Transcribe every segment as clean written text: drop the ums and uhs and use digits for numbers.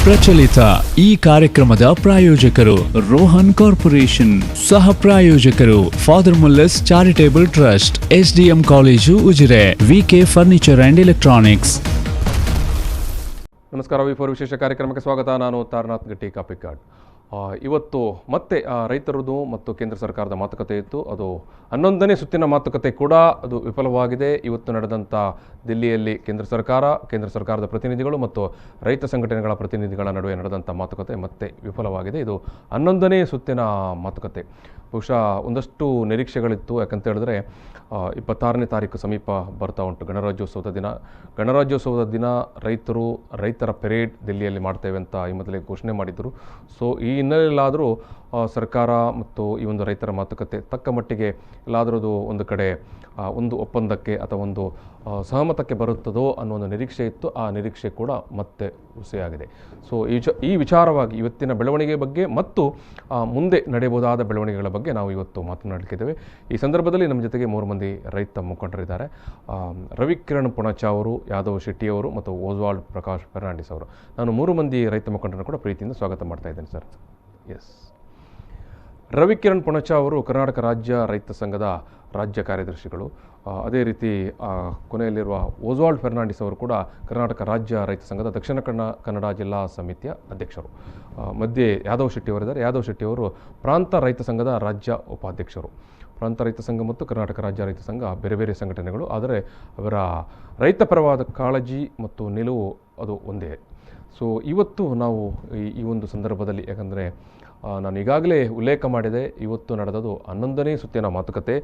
ಪ್ರಚಲಿತ ಈ ಕಾರ್ಯಕ್ರಮದ ಪ್ರಾಯೋಜಕರು ರೋಹನ್ ಕಾರ್ಪೊರೇಷನ್, ಸಹ ಪ್ರಾಯೋಜಕರು father Muller's charitable trust, SDM college Ujire, VK furniture and electronics. ನಮಸ್ಕಾರ. ವಿ4 ವಿಶೇಷ ಕಾರ್ಯಕ್ರಮಕ್ಕೆ ಸ್ವಾಗತ. ನಾನು ತಾರನಾಥ್ ಗಟ್ಟಿ ಕಾಪಿಕಾಡ್. ಇವತ್ತು ಮತ್ತೆ ರೈತರದು ಮತ್ತು ಕೇಂದ್ರ ಸರ್ಕಾರದ ಮಾತುಕತೆ ಇತ್ತು. ಅದು 11ನೇ ಸುತ್ತಿನ ಮಾತುಕತೆ ಕೂಡ ಅದು ವಿಫಲವಾಗಿದೆ. ಇವತ್ತು ನಡೆದಂಥ ದಿಲ್ಲಿಯಲ್ಲಿ ಕೇಂದ್ರ ಸರ್ಕಾರದ ಪ್ರತಿನಿಧಿಗಳು ಮತ್ತು ರೈತ ಸಂಘಟನೆಗಳ ಪ್ರತಿನಿಧಿಗಳ ನಡುವೆ ನಡೆದಂಥ ಮಾತುಕತೆ ಮತ್ತೆ ವಿಫಲವಾಗಿದೆ. ಇದು 11ನೇ ಸುತ್ತಿನ ಮಾತುಕತೆ. ಬಹುಶಃ ಒಂದಷ್ಟು ನಿರೀಕ್ಷೆಗಳಿತ್ತು. ಯಾಕಂತ ಹೇಳಿದ್ರೆ 26ನೇ ತಾರೀಕು ಸಮೀಪ ಬರ್ತಾ ಉಂಟು, ಗಣರಾಜ್ಯೋತ್ಸವದ ದಿನ ರೈತರ ಪೆರೇಡ್ ದಿಲ್ಲಿಯಲ್ಲಿ ಮಾಡ್ತೇವೆ ಅಂತ ಈ ಮೊದಲೇ ಘೋಷಣೆ ಮಾಡಿದ್ದರು. ಸೊ ಈ ಹಿನ್ನೆಲೆಯಲ್ಲಾದರೂ ಸರ್ಕಾರ ಮತ್ತು ಈ ಒಂದು ರೈತರ ಮಾತುಕತೆ ತಕ್ಕ ಮಟ್ಟಿಗೆ ಎಲ್ಲಾದರೂ ಒಂದು ಕಡೆ ಒಂದು ಒಪ್ಪಂದಕ್ಕೆ ಅಥವಾ ಒಂದು ಸಹಮತಕ್ಕೆ ಬರುತ್ತದೋ ಅನ್ನೋ ಒಂದು ನಿರೀಕ್ಷೆ ಇತ್ತು. ಆ ನಿರೀಕ್ಷೆ ಕೂಡ ಮತ್ತೆ ಹುಸಿಯಾಗಿದೆ. ಸೊ ಈ ವಿಚಾರವಾಗಿ ಇವತ್ತಿನ ಬೆಳವಣಿಗೆ ಬಗ್ಗೆ ಮತ್ತು ಮುಂದೆ ನಡೆಯಬಹುದಾದ ಬೆಳವಣಿಗೆಗಳ ಬಗ್ಗೆ ನಾವು ಇವತ್ತು ಮಾತನಾಡಲಿಕ್ಕಿದ್ದೇವೆ. ಈ ಸಂದರ್ಭದಲ್ಲಿ ನಮ್ಮ ಜೊತೆಗೆ 3 ಮಂದಿ ರೈತ ಮುಖಂಡರಿದ್ದಾರೆ. ರವಿಕಿರಣ್ ಪುಣಚ ಅವರು, ಯಾದವ್ ಶೆಟ್ಟಿ ಅವರು ಮತ್ತು ಓಸ್ವಾಲ್ಡ್ ಪ್ರಕಾಶ್ ಫೆರ್ನಾಂಡಿಸ್ ಅವರು. ನಾನು 3 ಮಂದಿ ರೈತ ಮುಖಂಡರನ್ನು ಕೂಡ ಪ್ರೀತಿಯಿಂದ ಸ್ವಾಗತ ಮಾಡ್ತಾ ಇದ್ದೇನೆ ಸರ್. ಎಸ್, ರವಿಕಿರಣ್ ಪುಣಚ ಅವರು ಕರ್ನಾಟಕ ರಾಜ್ಯ ರೈತ ಸಂಘದ ರಾಜ್ಯ ಕಾರ್ಯದರ್ಶಿಗಳು. ಅದೇ ರೀತಿ ಕೊನೆಯಲ್ಲಿರುವ ಓಸ್ವಾಲ್ಡ್ ಫೆರ್ನಾಂಡಿಸ್ ಅವರು ಕೂಡ ಕರ್ನಾಟಕ ರಾಜ್ಯ ರೈತ ಸಂಘದ ದಕ್ಷಿಣ ಕನ್ನಡ ಜಿಲ್ಲಾ ಸಮಿತಿಯ ಅಧ್ಯಕ್ಷರು. ಮಧ್ಯೆ ಯಾದವ್ ಶೆಟ್ಟಿ ಅವರಿದ್ದಾರೆ. ಯಾದವ್ ಶೆಟ್ಟಿ ಅವರು ಪ್ರಾಂತ ರೈತ ಸಂಘದ ರಾಜ್ಯ ಉಪಾಧ್ಯಕ್ಷರು. ಪ್ರಾಂತ ರೈತ ಸಂಘ ಮತ್ತು ಕರ್ನಾಟಕ ರಾಜ್ಯ ರೈತ ಸಂಘ ಬೇರೆ ಬೇರೆ ಸಂಘಟನೆಗಳು, ಆದರೆ ಅವರ ರೈತ ಪರವಾದ ಕಾಳಜಿ ಮತ್ತು ನಿಲುವು ಅದು ಒಂದೇ. ಸೊ ಇವತ್ತು ನಾವು ಈ ಒಂದು ಸಂದರ್ಭದಲ್ಲಿ, ಯಾಕಂದರೆ ನಾನು ಈಗಾಗಲೇ ಉಲ್ಲೇಖ ಮಾಡಿದೆ, ಇವತ್ತು ನಡೆದದು 11ನೇ ಸುತ್ತಿನ ಮಾತುಕತೆ.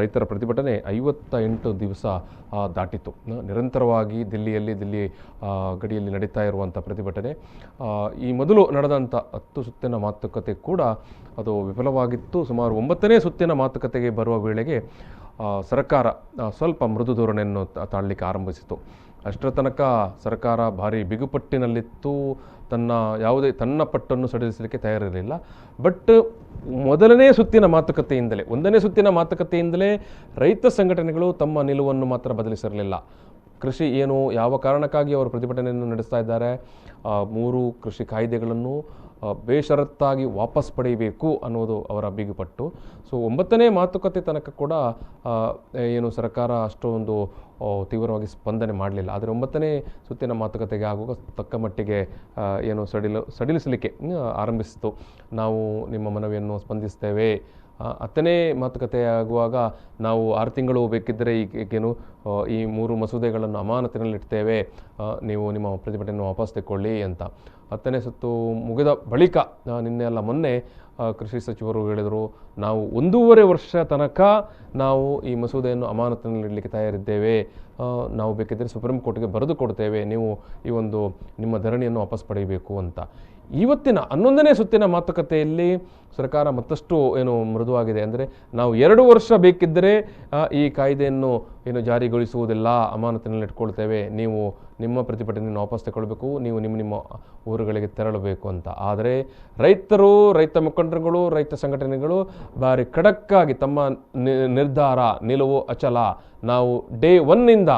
ರೈತರ ಪ್ರತಿಭಟನೆ 58 ದಿವಸ ದಾಟಿತು. ನಿರಂತರವಾಗಿ ದಿಲ್ಲಿ ಗಡಿಯಲ್ಲಿ ನಡೀತಾ ಇರುವಂಥ ಪ್ರತಿಭಟನೆ. ಈ ಮೊದಲು ನಡೆದಂಥ 10 ಸುತ್ತಿನ ಮಾತುಕತೆ ಕೂಡ ಅದು ವಿಫಲವಾಗಿತ್ತು. ಸುಮಾರು 9ನೇ ಸುತ್ತಿನ ಮಾತುಕತೆಗೆ ಬರುವ ವೇಳೆಗೆ ಸರ್ಕಾರ ಸ್ವಲ್ಪ ಮೃದು ಧೋರಣೆಯನ್ನು ತಾಳಲಿಕ್ಕೆ ಆರಂಭಿಸಿತು. ಅಷ್ಟರ ತನಕ ಸರ್ಕಾರ ಭಾರಿ ಬಿಗುಪಟ್ಟಿನಲ್ಲಿತ್ತು. ತನ್ನ ಪಟ್ಟನ್ನು ಸಡಿಲಿಸಲಿಕ್ಕೆ ತಯಾರಿರಲಿಲ್ಲ. ಬಟ್ 1ನೇ ಸುತ್ತಿನ ಮಾತುಕತೆಯಿಂದಲೇ ರೈತ ಸಂಘಟನೆಗಳು ತಮ್ಮ ನಿಲುವನ್ನು ಮಾತ್ರ ಬದಲಿಸಿರಲಿಲ್ಲ. ಕೃಷಿ ಏನು, ಯಾವ ಕಾರಣಕ್ಕಾಗಿ ಅವರು ಪ್ರತಿಭಟನೆಯನ್ನು ನಡೆಸ್ತಾ ಇದ್ದಾರೆ, 3 ಕೃಷಿ ಕಾಯ್ದೆಗಳನ್ನು ಬೇಷರತ್ತಾಗಿ ವಾಪಸ್ ಪಡೆಯಬೇಕು ಅನ್ನೋದು ಅವರ ಬಿಗುಪಟ್ಟು. ಸೊ 9ನೇ ಮಾತುಕತೆ ತನಕ ಕೂಡ ಏನು ಸರ್ಕಾರ ಅಷ್ಟೊಂದು ತೀವ್ರವಾಗಿ ಸ್ಪಂದನೆ ಮಾಡಲಿಲ್ಲ. ಆದರೆ 9ನೇ ಸುತ್ತಿನ ಮಾತುಕತೆಗೆ ಆಗುವಾಗ ತಕ್ಕ ಮಟ್ಟಿಗೆ ಏನು ಸಡಿಲಿಸಲಿಕ್ಕೆ ಆರಂಭಿಸಿತು. ನಾವು ನಿಮ್ಮ ಮನವಿಯನ್ನು ಸ್ಪಂದಿಸ್ತೇವೆ. 10ನೇ ಮಾತುಕತೆ ಆಗುವಾಗ ನಾವು 6 ತಿಂಗಳು ಬೇಕಿದ್ದರೆ ಈಗೇನು ಈ 3 ಮಸೂದೆಗಳನ್ನು ಅಮಾನತಿನಲ್ಲಿಡ್ತೇವೆ, ನೀವು ನಿಮ್ಮ ಪ್ರತಿಭಟನೆಯನ್ನು ವಾಪಸ್ ತೆಕ್ಕೊಳ್ಳಿ ಅಂತ. 10ನೇ ಸುತ್ತು ಮುಗಿದ ಬಳಿಕ ನಿನ್ನೆ ಅಲ್ಲ ಮೊನ್ನೆ ಕೃಷಿ ಸಚಿವರು ಹೇಳಿದರು, ನಾವು 1.5 ವರ್ಷ ತನಕ ನಾವು ಈ ಮಸೂದೆಯನ್ನು ಅಮಾನತಿನಲ್ಲಿಡಲಿಕ್ಕೆ ತಯಾರಿದ್ದೇವೆ, ನಾವು ಬೇಕಿದ್ದರೆ ಸುಪ್ರೀಂ ಕೋರ್ಟ್ಗೆ ಬರೆದು ಕೊಡ್ತೇವೆ, ನೀವು ಈ ಒಂದು ನಿಮ್ಮ ಧರಣಿಯನ್ನು ವಾಪಸ್ ಪಡೆಯಬೇಕು ಅಂತ. ಇವತ್ತಿನ 11ನೇ ಸುತ್ತಿನ ಮಾತುಕತೆಯಲ್ಲಿ ಸರ್ಕಾರ ಮತ್ತಷ್ಟು ಏನು ಮೃದುವಾಗಿದೆ. ಅಂದರೆ ನಾವು 2 ವರ್ಷ ಬೇಕಿದ್ದರೆ ಈ ಕಾಯ್ದೆಯನ್ನು ಜಾರಿಗೊಳಿಸುವುದಿಲ್ಲ, ಅಮಾನತಿನಲ್ಲಿ ಇಟ್ಕೊಳ್ತೇವೆ, ನೀವು ನಿಮ್ಮ ಪ್ರತಿಭಟನೆಯನ್ನು ವಾಪಸ್ ತಗೊಳ್ಬೇಕು, ನೀವು ನಿಮ್ಮ ಊರುಗಳಿಗೆ ತೆರಳಬೇಕು ಅಂತ. ಆದರೆ ರೈತ ಮುಖಂಡರುಗಳು, ರೈತ ಸಂಘಟನೆಗಳು ಭಾರಿ ಖಡಕ್ಕಾಗಿ ತಮ್ಮ ನಿರ್ಧಾರ, ನಿಲುವು ಅಚಲ. ನಾವು ಡೇ 1ನಿಂದ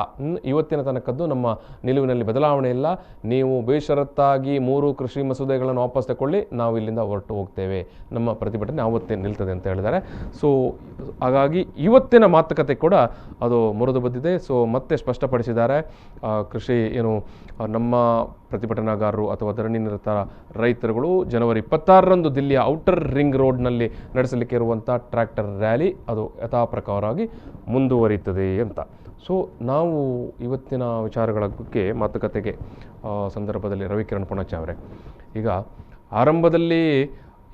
ಇವತ್ತಿನ ತನಕದ್ದು ನಮ್ಮ ನಿಲುವಿನಲ್ಲಿ ಬದಲಾವಣೆ ಇಲ್ಲ, ನೀವು ಬೇಷರತ್ತಾಗಿ 3 ಕೃಷಿ ಮಸೂದೆಗಳನ್ನು ವಾಪಸ್ ತಗೊಳ್ಳಿ, ನಾವು ಇಲ್ಲಿಂದ ಹೊರಟು ಹೋಗ್ತೇವೆ, ನಮ್ಮ ಪ್ರತಿಭಟನೆ ಆವತ್ತೇ ನಿಲ್ತದೆ ಅಂತ ಹೇಳಿದ್ದಾರೆ. ಸೊ ಹಾಗಾಗಿ ಇವತ್ತಿನ ಮಾತುಕತೆ ಕೂಡ ಅದು ಮುರಿದು ಬಿದ್ದಿದೆ. ಸೊ ಮತ್ತೆ ಸ್ಪಷ್ಟಪಡಿಸಿದ್ದಾರೆ, ಕೃಷಿ ನಮ್ಮ ಪ್ರತಿಭಟನಾಗಾರರು ಅಥವಾ ಧರಣಿ ನಿರತ ರೈತರುಗಳು ಜನವರಿ 26ರಂದು ದಿಲ್ಲಿಯ ಔಟರ್ ರಿಂಗ್ ರೋಡ್ನಲ್ಲಿ ನಡೆಸಲಿಕ್ಕೆ ಇರುವಂಥ ಟ್ರ್ಯಾಕ್ಟರ್ ರ್ಯಾಲಿ ಅದು ಯಥಾಪ್ರಕಾರವಾಗಿ ಮುಂದುವರಿಯುತ್ತದೆ ಅಂತ. ಸೊ ನಾವು ಇವತ್ತಿನ ವಿಚಾರಗಳ ಬಗ್ಗೆ ಮಾತುಕತೆಗೆ ಸಂದರ್ಭದಲ್ಲಿ ರವಿಕಿರಣ್ ಪುಣಚ ಅವರೇ, ಈಗ ಆರಂಭದಲ್ಲಿ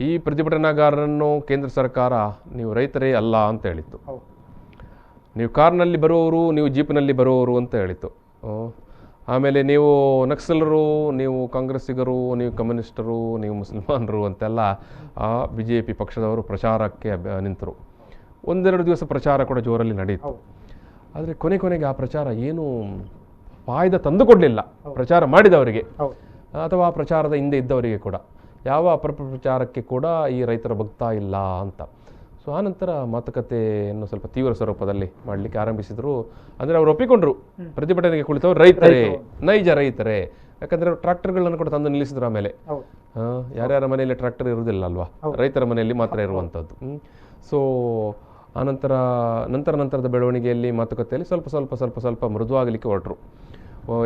ಈ ಪ್ರತಿಭಟನಾಗಾರರನ್ನು ಕೇಂದ್ರ ಸರ್ಕಾರ ನೀವು ರೈತರೇ ಅಲ್ಲ ಅಂತ ಹೇಳಿತ್ತು, ನೀವು ಕಾರ್ನಲ್ಲಿ ಬರುವವರು, ನೀವು ಜೀಪ್ನಲ್ಲಿ ಬರುವವರು ಅಂತ ಹೇಳಿತ್ತು. ಆಮೇಲೆ ನೀವು ನಕ್ಸಲರು, ನೀವು ಕಾಂಗ್ರೆಸ್ಸಿಗರು, ನೀವು ಕಮ್ಯುನಿಸ್ಟರು, ನೀವು ಮುಸಲ್ಮಾನರು ಅಂತೆಲ್ಲ BJP ಪಕ್ಷದವರು ಪ್ರಚಾರಕ್ಕೆ ನಿಂತರು. 1-2 ದಿವಸ ಪ್ರಚಾರ ಕೂಡ ಜೋರಲ್ಲಿ ನಡೆಯಿತು. ಆದರೆ ಕೊನೆಗೆ ಆ ಪ್ರಚಾರ ಏನು ಫಾಯ್ದ ತಂದುಕೊಡಲಿಲ್ಲ ಪ್ರಚಾರ ಮಾಡಿದವರಿಗೆ ಅಥವಾ ಆ ಪ್ರಚಾರದ ಹಿಂದೆ ಇದ್ದವರಿಗೆ ಕೂಡ. ಯಾವ ಅಪಪ್ರಚಾರಕ್ಕೆ ಕೂಡ ಈ ರೈತರ ಭಕ್ತ ಇಲ್ಲ ಅಂತ. ಸೊ ಆನಂತರ ಮಾತುಕತೆಯನ್ನು ಸ್ವಲ್ಪ ತೀವ್ರ ಸ್ವರೂಪದಲ್ಲಿ ಮಾಡಲಿಕ್ಕೆ ಆರಂಭಿಸಿದರು. ಅಂದರೆ ಅವರು ಒಪ್ಪಿಕೊಂಡ್ರು, ಪ್ರತಿಭಟನೆಗೆ ಕುಳಿತವರು ರೈತರೇ, ನೈಜ ರೈತರೇ, ಯಾಕಂದರೆ ಟ್ರ್ಯಾಕ್ಟರ್ಗಳನ್ನು ಕೂಡ ತಂದು ನಿಲ್ಲಿಸಿದ್ರು ಆಮೇಲೆ. ಯಾರ್ಯಾರ ಮನೆಯಲ್ಲಿ ಟ್ರ್ಯಾಕ್ಟರ್ ಇರುವುದಿಲ್ಲ ಅಲ್ವಾ, ರೈತರ ಮನೆಯಲ್ಲಿ ಮಾತ್ರ ಇರುವಂಥದ್ದು. ಸೊ ನಂತರದ ಬೆಳವಣಿಗೆಯಲ್ಲಿ ಮಾತುಕತೆಯಲ್ಲಿ ಸ್ವಲ್ಪ ಮೃದುವಾಗಲಿಕ್ಕೆ ಹೊರಟರು.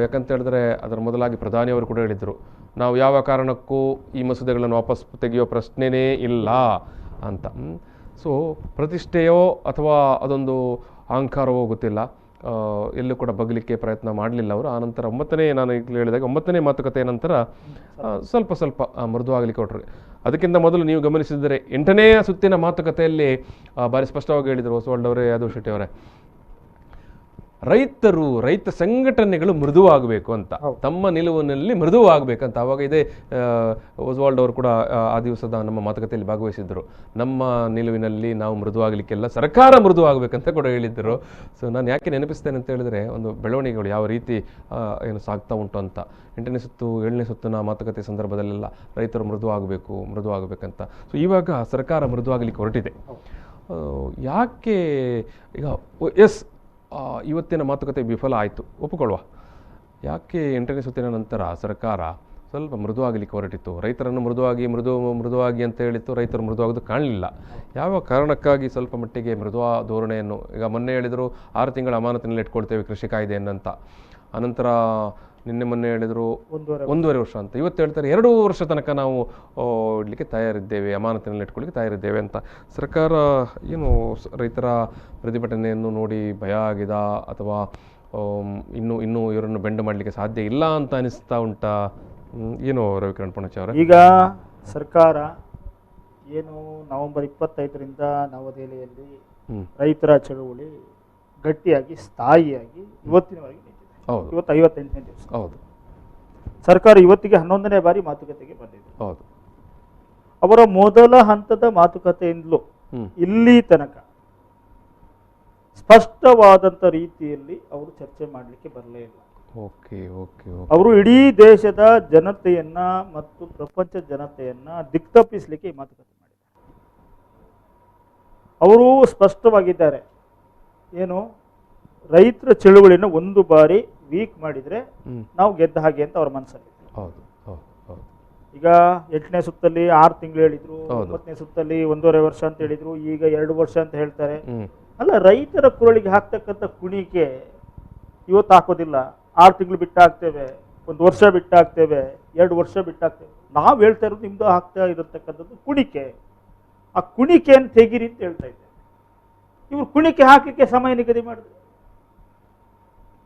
ಯಾಕಂತ ಹೇಳಿದ್ರೆ ಅದರ ಮೊದಲಾಗಿ ಪ್ರಧಾನಿಯವರು ಕೂಡ ಹೇಳಿದರು, ನಾವು ಯಾವ ಕಾರಣಕ್ಕೂ ಈ ಮಸೂದೆಗಳನ್ನು ವಾಪಸ್ ತೆಗೆಯೋ ಪ್ರಶ್ನೆನೇ ಇಲ್ಲ ಅಂತ. ಸೊ ಪ್ರತಿಷ್ಠೆಯೋ ಅಥವಾ ಅದೊಂದು ಅಹಂಕಾರವೋ ಗೊತ್ತಿಲ್ಲ, ಎಲ್ಲೂ ಕೂಡ ಬಗ್ಲಿಕ್ಕೆ ಪ್ರಯತ್ನ ಮಾಡಲಿಲ್ಲ ಅವರು. ಆನಂತರ ನಾನು ಈಗಲೇ ಹೇಳಿದಾಗ 9ನೇ ಮಾತುಕತೆಯ ನಂತರ ಸ್ವಲ್ಪ ಮೃದುವಾಗಲಿಕ್ಕೆ ಹೊರಟ್ರು. ಅದಕ್ಕಿಂತ ಮೊದಲು ನೀವು ಗಮನಿಸಿದರೆ 8ನೇ ಸುತ್ತಿನ ಮಾತುಕತೆಯಲ್ಲಿ ಭಾರಿ ಸ್ಪಷ್ಟವಾಗಿ ಹೇಳಿದರು ಓಸ್ವಾಲ್ಡ್ ಅವರೇ, ಯಾದವ್ ಶೆಟ್ಟಿ ಅವರೇ, ರೈತ ಸಂಘಟನೆಗಳು ಮೃದುವಾಗಬೇಕು ಅಂತ, ತಮ್ಮ ನಿಲುವಿನಲ್ಲಿ ಮೃದುವಾಗಬೇಕಂತ. ಆವಾಗ ಇದೇ ಓಸ್ವಾಲ್ಡ್ ಅವರು ಕೂಡ ಆ ದಿವಸದ ನಮ್ಮ ಮಾತುಕತೆಯಲ್ಲಿ ಭಾಗವಹಿಸಿದ್ದರು. ನಮ್ಮ ನಿಲುವಿನಲ್ಲಿ ನಾವು ಮೃದುವಾಗಲಿಕ್ಕೆಲ್ಲ ಸರ್ಕಾರ ಮೃದುವಾಗಬೇಕಂತ ಕೂಡ ಹೇಳಿದ್ದರು. ಸೊ ನಾನು ಯಾಕೆ ನೆನಪಿಸ್ತೇನೆ ಅಂತ ಹೇಳಿದ್ರೆ, ಒಂದು ಬೆಳವಣಿಗೆಗಳು ಯಾವ ರೀತಿ ಏನು ಸಾಗ್ತಾ ಉಂಟು ಅಂತ. 8ನೇ ಸುತ್ತು 7ನೇ ಸುತ್ತಿನ ಮಾತುಕತೆ ಸಂದರ್ಭದಲ್ಲೆಲ್ಲ ರೈತರು ಮೃದುವಾಗಬೇಕಂತ. ಸೊ ಇವಾಗ ಸರ್ಕಾರ ಮೃದುವಾಗಲಿಕ್ಕೆ ಹೊರಟಿದೆ. ಯಾಕೆ ಈಗ ಇವತ್ತಿನ ಮಾತುಕತೆ ವಿಫಲ ಆಯಿತು ಒಪ್ಪಿಕೊಳ್ಳುವ. ಯಾಕೆ 8ನೇ ಸುತ್ತಿನ ನಂತರ ಸರ್ಕಾರ ಸ್ವಲ್ಪ ಮೃದುವಾಗಲಿಕ್ಕೆ ಹೊರಟಿತ್ತು? ರೈತರನ್ನು ಮೃದುವಾಗಿ ಅಂತ ಹೇಳಿತ್ತು, ರೈತರು ಮೃದುವಾಗೋದು ಕಾಣಲಿಲ್ಲ. ಯಾವ ಕಾರಣಕ್ಕಾಗಿ ಸ್ವಲ್ಪ ಮಟ್ಟಿಗೆ ಮೃದುವಾ ಧೋರಣೆಯನ್ನು, ಈಗ ಮೊನ್ನೆ ಹೇಳಿದರು 6 ತಿಂಗಳ ಅಮಾನತಿನಲ್ಲಿ ಇಟ್ಕೊಳ್ತೇವೆ ಕೃಷಿ ಕಾಯ್ದೆಯನ್ನಂತ, ಅನಂತರ ಮೊನ್ನೆ ಹೇಳಿದರು 1.5 ವರ್ಷ ಅಂತ, ಇವತ್ತು ಹೇಳ್ತಾರೆ 2 ವರ್ಷ ತನಕ ನಾವು ಇಡಲಿಕ್ಕೆ ತಯಾರಿದ್ದೇವೆ, ಅಮಾನತಿನಲ್ಲಿ ಇಟ್ಕೊಳ್ಳಿಕ್ಕೆ ತಯಾರಿದ್ದೇವೆ ಅಂತ. ಸರ್ಕಾರ ಏನು ರೈತರ ಪ್ರತಿಭಟನೆಯನ್ನು ನೋಡಿ ಭಯ ಆಗಿದೆ ಅಥವಾ ಇನ್ನೂ ಇವರನ್ನು ಬೆಂಡ್ ಮಾಡಲಿಕ್ಕೆ ಸಾಧ್ಯ ಇಲ್ಲ ಅಂತ ಅನಿಸ್ತಾ ಉಂಟಾ? ಏನು ರವಿಕಿರಣ್ ಪೂಣಚ್ಚ ಅವರೇ? ಈಗ ಸರ್ಕಾರ ಏನು ನವೆಂಬರ್ 25ರಿಂದ ನವದೆಹಲಿಯಲ್ಲಿ ರೈತರ ಚಳುವಳಿ ಗಟ್ಟಿಯಾಗಿ ಸ್ಥಾಯಿಯಾಗಿ ಇವತ್ತಿನವರೆಗೆ ನಿಂತಿದೆ. ಇವತ್ತು 58ನೇ ದಿವಸ. ಹೌದು. ಸರ್ಕಾರ ಇವತ್ತಿಗೆ 11ನೇ ಬಾರಿ ಮಾತುಕತೆಗೆ ಬಂದಿದೆ. ಹೌದು. ಅವರ ಮೊದಲ ಹಂತದ ಮಾತುಕತೆಯಿಂದಲೂ ಇಲ್ಲಿ ತನಕ ಸ್ಪಷ್ಟವಾದಂಥ ರೀತಿಯಲ್ಲಿ ಅವರು ಚರ್ಚೆ ಮಾಡಲಿಕ್ಕೆ ಬರಲೇ ಇಲ್ಲ. ಅವರು ಇಡೀ ದೇಶದ ಜನತೆಯನ್ನ ಮತ್ತು ಪ್ರಪಂಚ ಜನತೆಯನ್ನ ದಿಕ್ತಪ್ಪಿಸಲಿಕ್ಕೆ ಈ ಮಾತುಕತೆ ಮಾಡಿದ್ದಾರೆ. ಅವರು ಸ್ಪಷ್ಟವಾಗಿದ್ದಾರೆ, ಏನು ರೈತರ ಚಳುವಳಿನ ಒಂದು ಬಾರಿ ವೀಕ್ ಮಾಡಿದ್ರೆ ನಾವು ಗೆದ್ದ ಹಾಗೆ ಅಂತ ಅವ್ರ ಮನಸ್ಸಲ್ಲಿ. ಈಗ 8ನೇ ಸುತ್ತಲ್ಲಿ 6 ತಿಂಗಳು ಹೇಳಿದ್ರು, 9ನೇ ಸುತ್ತಲ್ಲಿ 1.5 ವರ್ಷ ಅಂತ ಹೇಳಿದ್ರು, ಈಗ 2 ವರ್ಷ ಅಂತ ಹೇಳ್ತಾರೆ. ಅಲ್ಲ, ರೈತರ ಕುರಳಿಗೆ ಹಾಕ್ತಕ್ಕಂಥ ಕುಣಿಕೆ ಇವತ್ತು ಹಾಕೋದಿಲ್ಲ, 6 ತಿಂಗಳು ಬಿಟ್ಟು ಹಾಕ್ತೇವೆ, 1 ವರ್ಷ ಬಿಟ್ಟು ಹಾಕ್ತೇವೆ, 2 ವರ್ಷ ಬಿಟ್ಟು ಹಾಕ್ತೇವೆ. ನಾವು ಹೇಳ್ತಾ ಇರೋದು ನಿಮ್ದು ಹಾಕ್ತಾ ಇರತಕ್ಕಂಥದ್ದು ಕುಣಿಕೆ. ಆ ಕುಣಿಕೆಯನ್ನು ತೆಗೀರಿ ಅಂತ ಹೇಳ್ತಾ ಇದ್ದೇವೆ. ಇವರು ಕುಣಿಕೆ ಹಾಕಲಿಕ್ಕೆ ಸಮಯ ನಿಗದಿ ಮಾಡಿದ್ರು.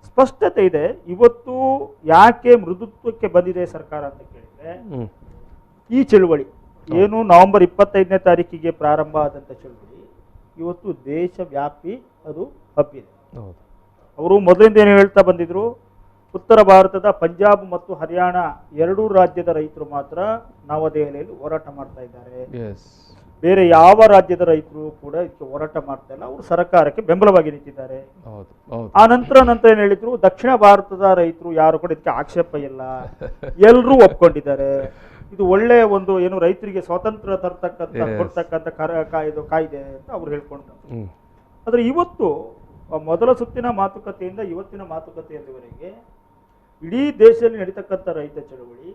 ಸ್ಪಷ್ಟತೆ ಇದೆ. ಇವತ್ತು ಯಾಕೆ ಮೃದುತ್ವಕ್ಕೆ ಬಂದಿದೆ ಸರ್ಕಾರ ಅಂತ ಕೇಳಿದ್ರೆ, ಈ ಚಳುವಳಿ ಏನು ನವೆಂಬರ್ 25ನೇ ತಾರೀಕಿಗೆ ಪ್ರಾರಂಭ ಆದಂಥ ಚಳುವಳಿ ಇವತ್ತು ದೇಶವ್ಯಾಪಿ ಅದು ಹಬ್ಬಿದೆ. ಅವರು ಮೊದಲಿಂದ ಏನು ಹೇಳ್ತಾ ಬಂದಿದ್ರು, ಉತ್ತರ ಭಾರತದ ಪಂಜಾಬ್ ಮತ್ತು ಹರಿಯಾಣ 2 ರಾಜ್ಯದ ರೈತರು ಮಾತ್ರ ನವದೆಹಲಿಯಲ್ಲಿ ಹೋರಾಟ ಮಾಡ್ತಾ ಇದ್ದಾರೆ, ಬೇರೆ ಯಾವ ರಾಜ್ಯದ ರೈತರು ಕೂಡ ಇದಕ್ಕೆ ಹೋರಾಟ ಮಾಡ್ತಾ ಇಲ್ಲ, ಅವರು ಸರ್ಕಾರಕ್ಕೆ ಬೆಂಬಲವಾಗಿ ನಿಂತಿದ್ದಾರೆ. ಆ ನಂತರ ಏನು ಹೇಳಿದ್ರು, ದಕ್ಷಿಣ ಭಾರತದ ರೈತರು ಯಾರು ಕೂಡ ಇದಕ್ಕೆ ಆಕ್ಷೇಪ ಇಲ್ಲ, ಎಲ್ಲರೂ ಒಪ್ಕೊಂಡಿದ್ದಾರೆ, ಇದು ಒಳ್ಳೆ ಒಂದು ಏನು ರೈತರಿಗೆ ಸ್ವಾತಂತ್ರ್ಯ ಕೊಡ್ತಕ್ಕಂಥ ಕಾಯ್ದೆ ಅಂತ ಅವ್ರು ಹೇಳ್ಕೊಂಡು. ಆದ್ರೆ ಇವತ್ತು ಮೊದಲ ಸುತ್ತಿನ ಮಾತುಕತೆಯಿಂದ ಇವತ್ತಿನ ಮಾತುಕತೆಯಲ್ಲಿವರೆಗೆ ಇಡೀ ದೇಶದಲ್ಲಿ ನಡೀತಕ್ಕಂಥ ರೈತ ಚಳವಳಿ